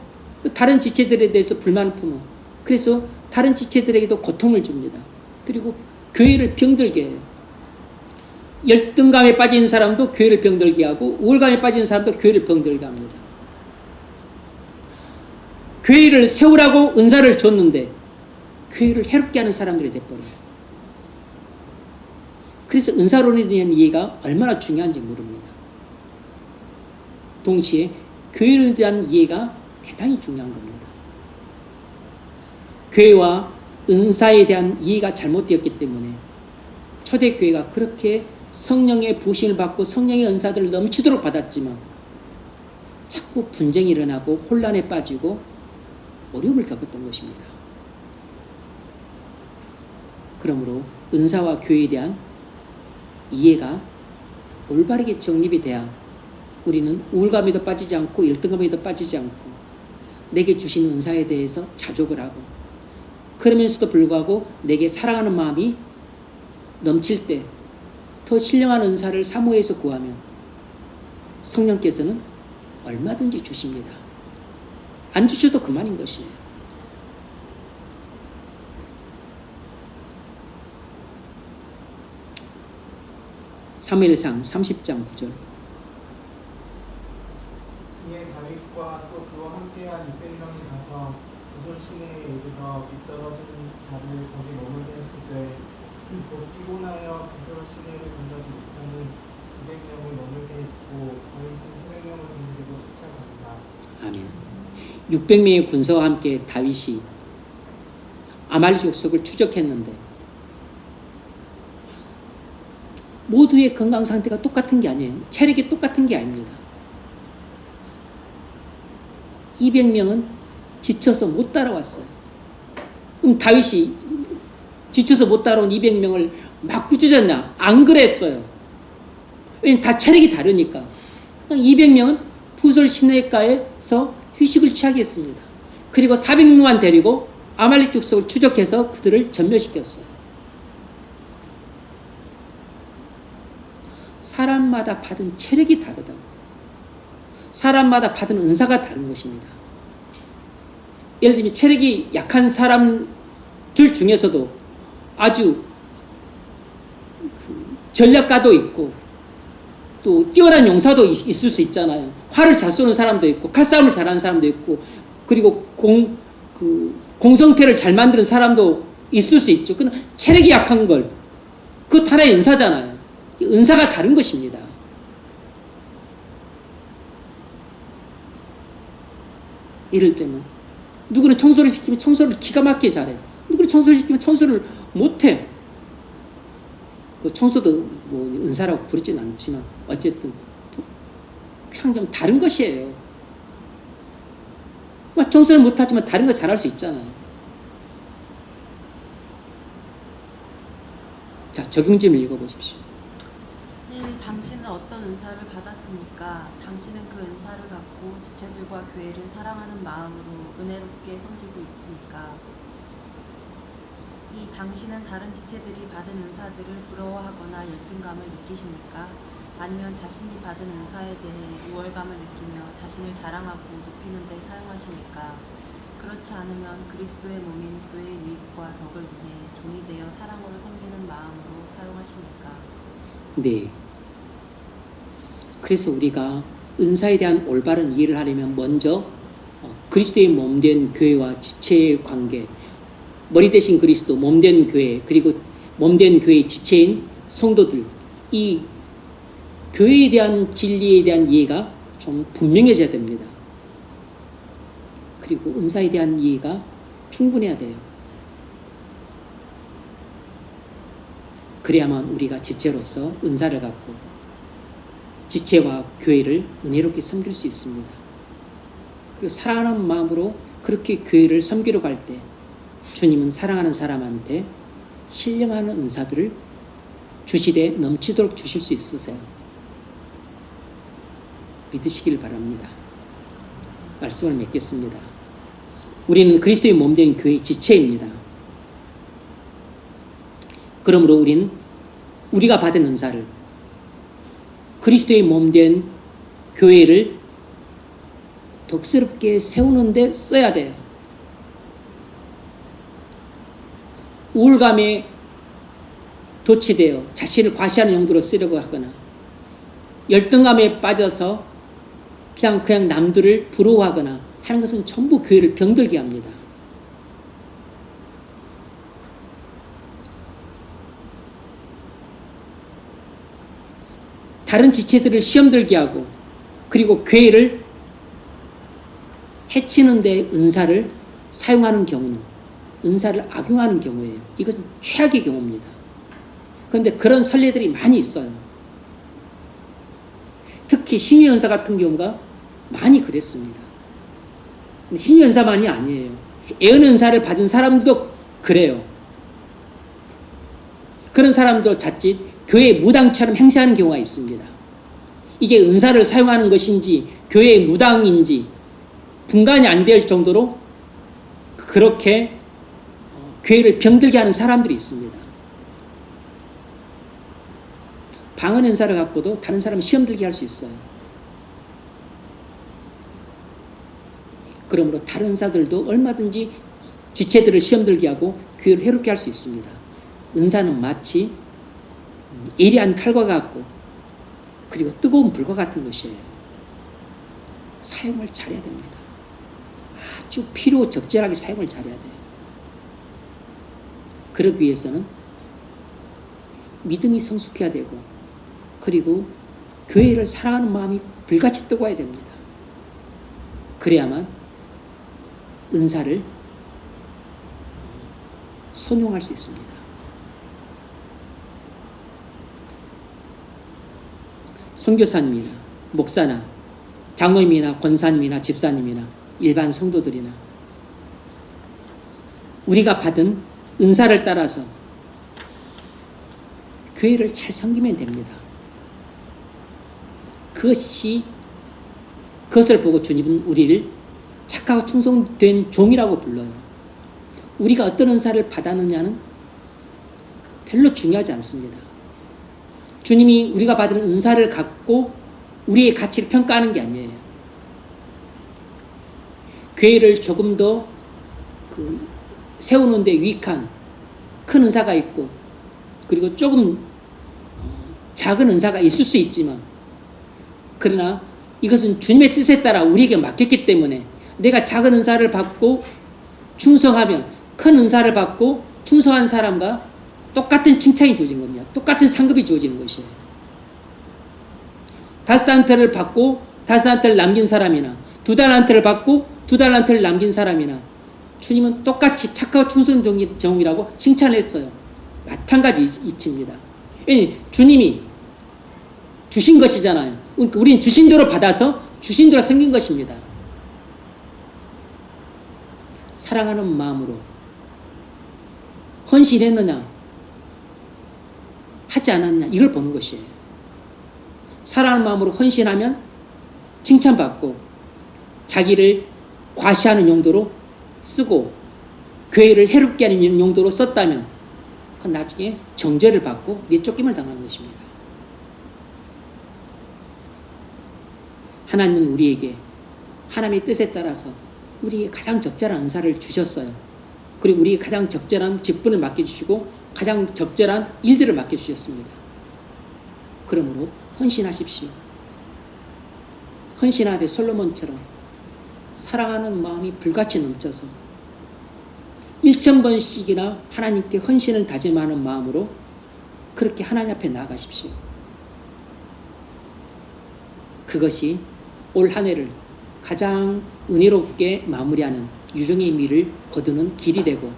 다른 지체들에 대해서 불만을 품어. 그래서 다른 지체들에게도 고통을 줍니다. 그리고 교회를 병들게 해요. 열등감에 빠진 사람도 교회를 병들게 하고 우울감에 빠진 사람도 교회를 병들게 합니다. 교회를 세우라고 은사를 줬는데 교회를 해롭게 하는 사람들이 돼버려요. 그래서 은사론에 대한 이해가 얼마나 중요한지 모릅니다. 동시에 교회에 대한 이해가 대단히 중요한 겁니다. 교회와 은사에 대한 이해가 잘못되었기 때문에 초대교회가 그렇게 성령의 부심을 받고 성령의 은사들을 넘치도록 받았지만 자꾸 분쟁이 일어나고 혼란에 빠지고 어려움을 겪었던 것입니다. 그러므로 은사와 교회에 대한 이해가 올바르게 정립이 돼야 우리는 우울감에도 빠지지 않고 열등감에도 빠지지 않고 내게 주신 은사에 대해서 자족을 하고 그러면서도 불구하고 내게 사랑하는 마음이 넘칠 때 더 신령한 은사를 사모해서 구하면 성령께서는 얼마든지 주십니다. 안 주셔도 그만인 것이에요. 사무엘상 30장 9절. 이에 다윗과 또 그와 함께한 600명이 가서 부솔 시내에 이르러 뒤떨어진 자를 거기 머물게 했을 때 곧 피곤하여 부솔 시내를 건너지 못하는 200명을 머물게 했고 다윗은 300명을 데리고 쫓아간다. 아멘. 600명의 군사와 함께 다윗이 아말렉 족속을 추적했는데 모두의 건강 상태가 똑같은 게 아니에요. 체력이 똑같은 게 아닙니다. 200명은 지쳐서 못 따라왔어요. 그럼 다윗이 지쳐서 못 따라온 200명을 막 꾸짖었나? 안 그랬어요. 왜냐면 다 체력이 다르니까. 200명은 부솔 시내가에서 휴식을 취하겠습니다. 그리고 400명만 데리고 아말렉 족속을 추적해서 그들을 전멸시켰어요. 사람마다 받은 체력이 다르다고. 사람마다 받은 은사가 다른 것입니다. 예를 들면 체력이 약한 사람들 중에서도 아주 전략가도 있고 또 뛰어난 용사도 있을 수 있잖아요. 활을 잘 쏘는 사람도 있고 칼싸움을 잘하는 사람도 있고 그리고 공성태를 잘 만드는 사람도 있을 수 있죠. 그건 체력이 약한 걸 그것 하나의 은사잖아요. 은사가 다른 것입니다. 예를 들면 누구는 청소를 시키면 청소를 기가 막히게 잘해. 누구는 청소를 시키면 청소를 못해. 그 청소도 뭐 은사라고 부르진 않지만 어쨌든 그냥 좀 다른 것이에요. 청소는 못하지만 다른 거 잘할 수 있잖아요. 자, 적용점을 읽어보십시오. 당신은 어떤 은사를 받았습니까? 당신은 그 은사를 갖고 지체들과 교회를 사랑하는 마음으로 은혜롭게 섬기고 있습니까? 이 당신은 다른 지체들이 받은 은사들을 부러워하거나 열등감을 느끼십니까? 아니면 자신이 받은 은사에 대해 우월감을 느끼며 자신을 자랑하고 높이는 데 사용하십니까? 그렇지 않으면 그리스도의 몸인 교회의 유익과 덕을 위해 종이 되어 사랑으로 섬기는 마음으로 사용하십니까? 네. 그래서 우리가 은사에 대한 올바른 이해를 하려면 먼저 그리스도의 몸된 교회와 지체의 관계, 머리 대신 그리스도, 몸된 교회, 그리고 몸된 교회의 지체인 성도들, 이 교회에 대한 진리에 대한 이해가 좀 분명해져야 됩니다. 그리고 은사에 대한 이해가 충분해야 돼요. 그래야만 우리가 지체로서 은사를 갖고 지체와 교회를 은혜롭게 섬길 수 있습니다. 그리고 사랑하는 마음으로 그렇게 교회를 섬기러 갈 때 주님은 사랑하는 사람한테 신령한 은사들을 주시되 넘치도록 주실 수 있으세요. 믿으시길 바랍니다. 말씀을 맺겠습니다. 우리는 그리스도의 몸된 교회의 지체입니다. 그러므로 우리는 우리가 받은 은사를 그리스도의 몸된 교회를 덕스럽게 세우는 데 써야 돼요. 우울감에 도취되어 자신을 과시하는 용도로 쓰려고 하거나 열등감에 빠져서 그냥 남들을 부러워하거나 하는 것은 전부 교회를 병들게 합니다. 다른 지체들을 시험 들게 하고 그리고 교회를 해치는 데 은사를 사용하는 경우는 은사를 악용하는 경우예요. 이것은 최악의 경우입니다. 그런데 그런 선례들이 많이 있어요. 특히 신의 은사 같은 경우가 많이 그랬습니다. 신의 은사만이 아니에요. 예언 은사를 받은 사람들도 그래요. 그런 사람도 자칫 교회 무당처럼 행세하는 경우가 있습니다. 이게 은사를 사용하는 것인지 교회의 무당인지 분간이 안 될 정도로 그렇게 교회를 병들게 하는 사람들이 있습니다. 방언 은사를 갖고도 다른 사람을 시험 들게 할 수 있어요. 그러므로 다른 은사들도 얼마든지 지체들을 시험 들게 하고 교회를 해롭게 할 수 있습니다. 은사는 마치 예리한 칼과 같고 그리고 뜨거운 불과 같은 것이에요. 사용을 잘해야 됩니다. 아주 필요 적절하게 사용을 잘해야 돼요. 그러기 위해서는 믿음이 성숙해야 되고 그리고 교회를 사랑하는 마음이 불같이 뜨거워야 됩니다. 그래야만 은사를 선용할 수 있습니다. 선교사님이나 목사나 장로님이나 권사님이나 집사님이나 일반 성도들이나 우리가 받은 은사를 따라서 교회를 잘 섬기면 됩니다. 그것을 보고 주님은 우리를 착하고 충성된 종이라고 불러요. 우리가 어떤 은사를 받았느냐는 별로 중요하지 않습니다. 주님이 우리가 받은 은사를 갖고 우리의 가치를 평가하는 게 아니에요. 교회를 조금 더 세우는 데 유익한 큰 은사가 있고 그리고 조금 작은 은사가 있을 수 있지만 그러나 이것은 주님의 뜻에 따라 우리에게 맡겼기 때문에 내가 작은 은사를 받고 충성하면 큰 은사를 받고 충성한 사람과 똑같은 칭찬이 주어진 겁니다. 똑같은 상급이 주어지는 것이에요. 5달란트를 받고 5달란트를 남긴 사람이나 2달란트를 받고 2달란트를 남긴 사람이나 주님은 똑같이 착하고 충성된 종이라고 칭찬했어요. 마찬가지 이치입니다. 주님이 주신 것이잖아요. 그러니까 우리는 주신 대로 받아서 주신 대로 생긴 것입니다. 사랑하는 마음으로 헌신했느냐 하지 않았냐 이걸 보는 것이에요. 사랑하는 마음으로 헌신하면 칭찬받고 자기를 과시하는 용도로 쓰고 교회를 해롭게 하는 용도로 썼다면 그건 나중에 정죄를 받고 내쫓김을 당하는 것입니다. 하나님은 우리에게 하나님의 뜻에 따라서 우리에게 가장 적절한 은사를 주셨어요. 그리고 우리에게 가장 적절한 직분을 맡겨주시고 가장 적절한 일들을 맡겨주셨습니다. 그러므로 헌신하십시오. 헌신하되 솔로몬처럼 사랑하는 마음이 불같이 넘쳐서 1000번씩이나 하나님께 헌신을 다짐하는 마음으로 그렇게 하나님 앞에 나아가십시오. 그것이 올 한 해를 가장 은혜롭게 마무리하는 유종의 미를 거두는 길이 되고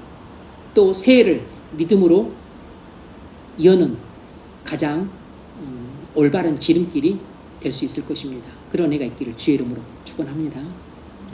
또 새해를 믿음으로 여는 가장 올바른 지름길이 될 수 있을 것입니다. 그런 은혜가 있기를 주의 이름으로 축원합니다.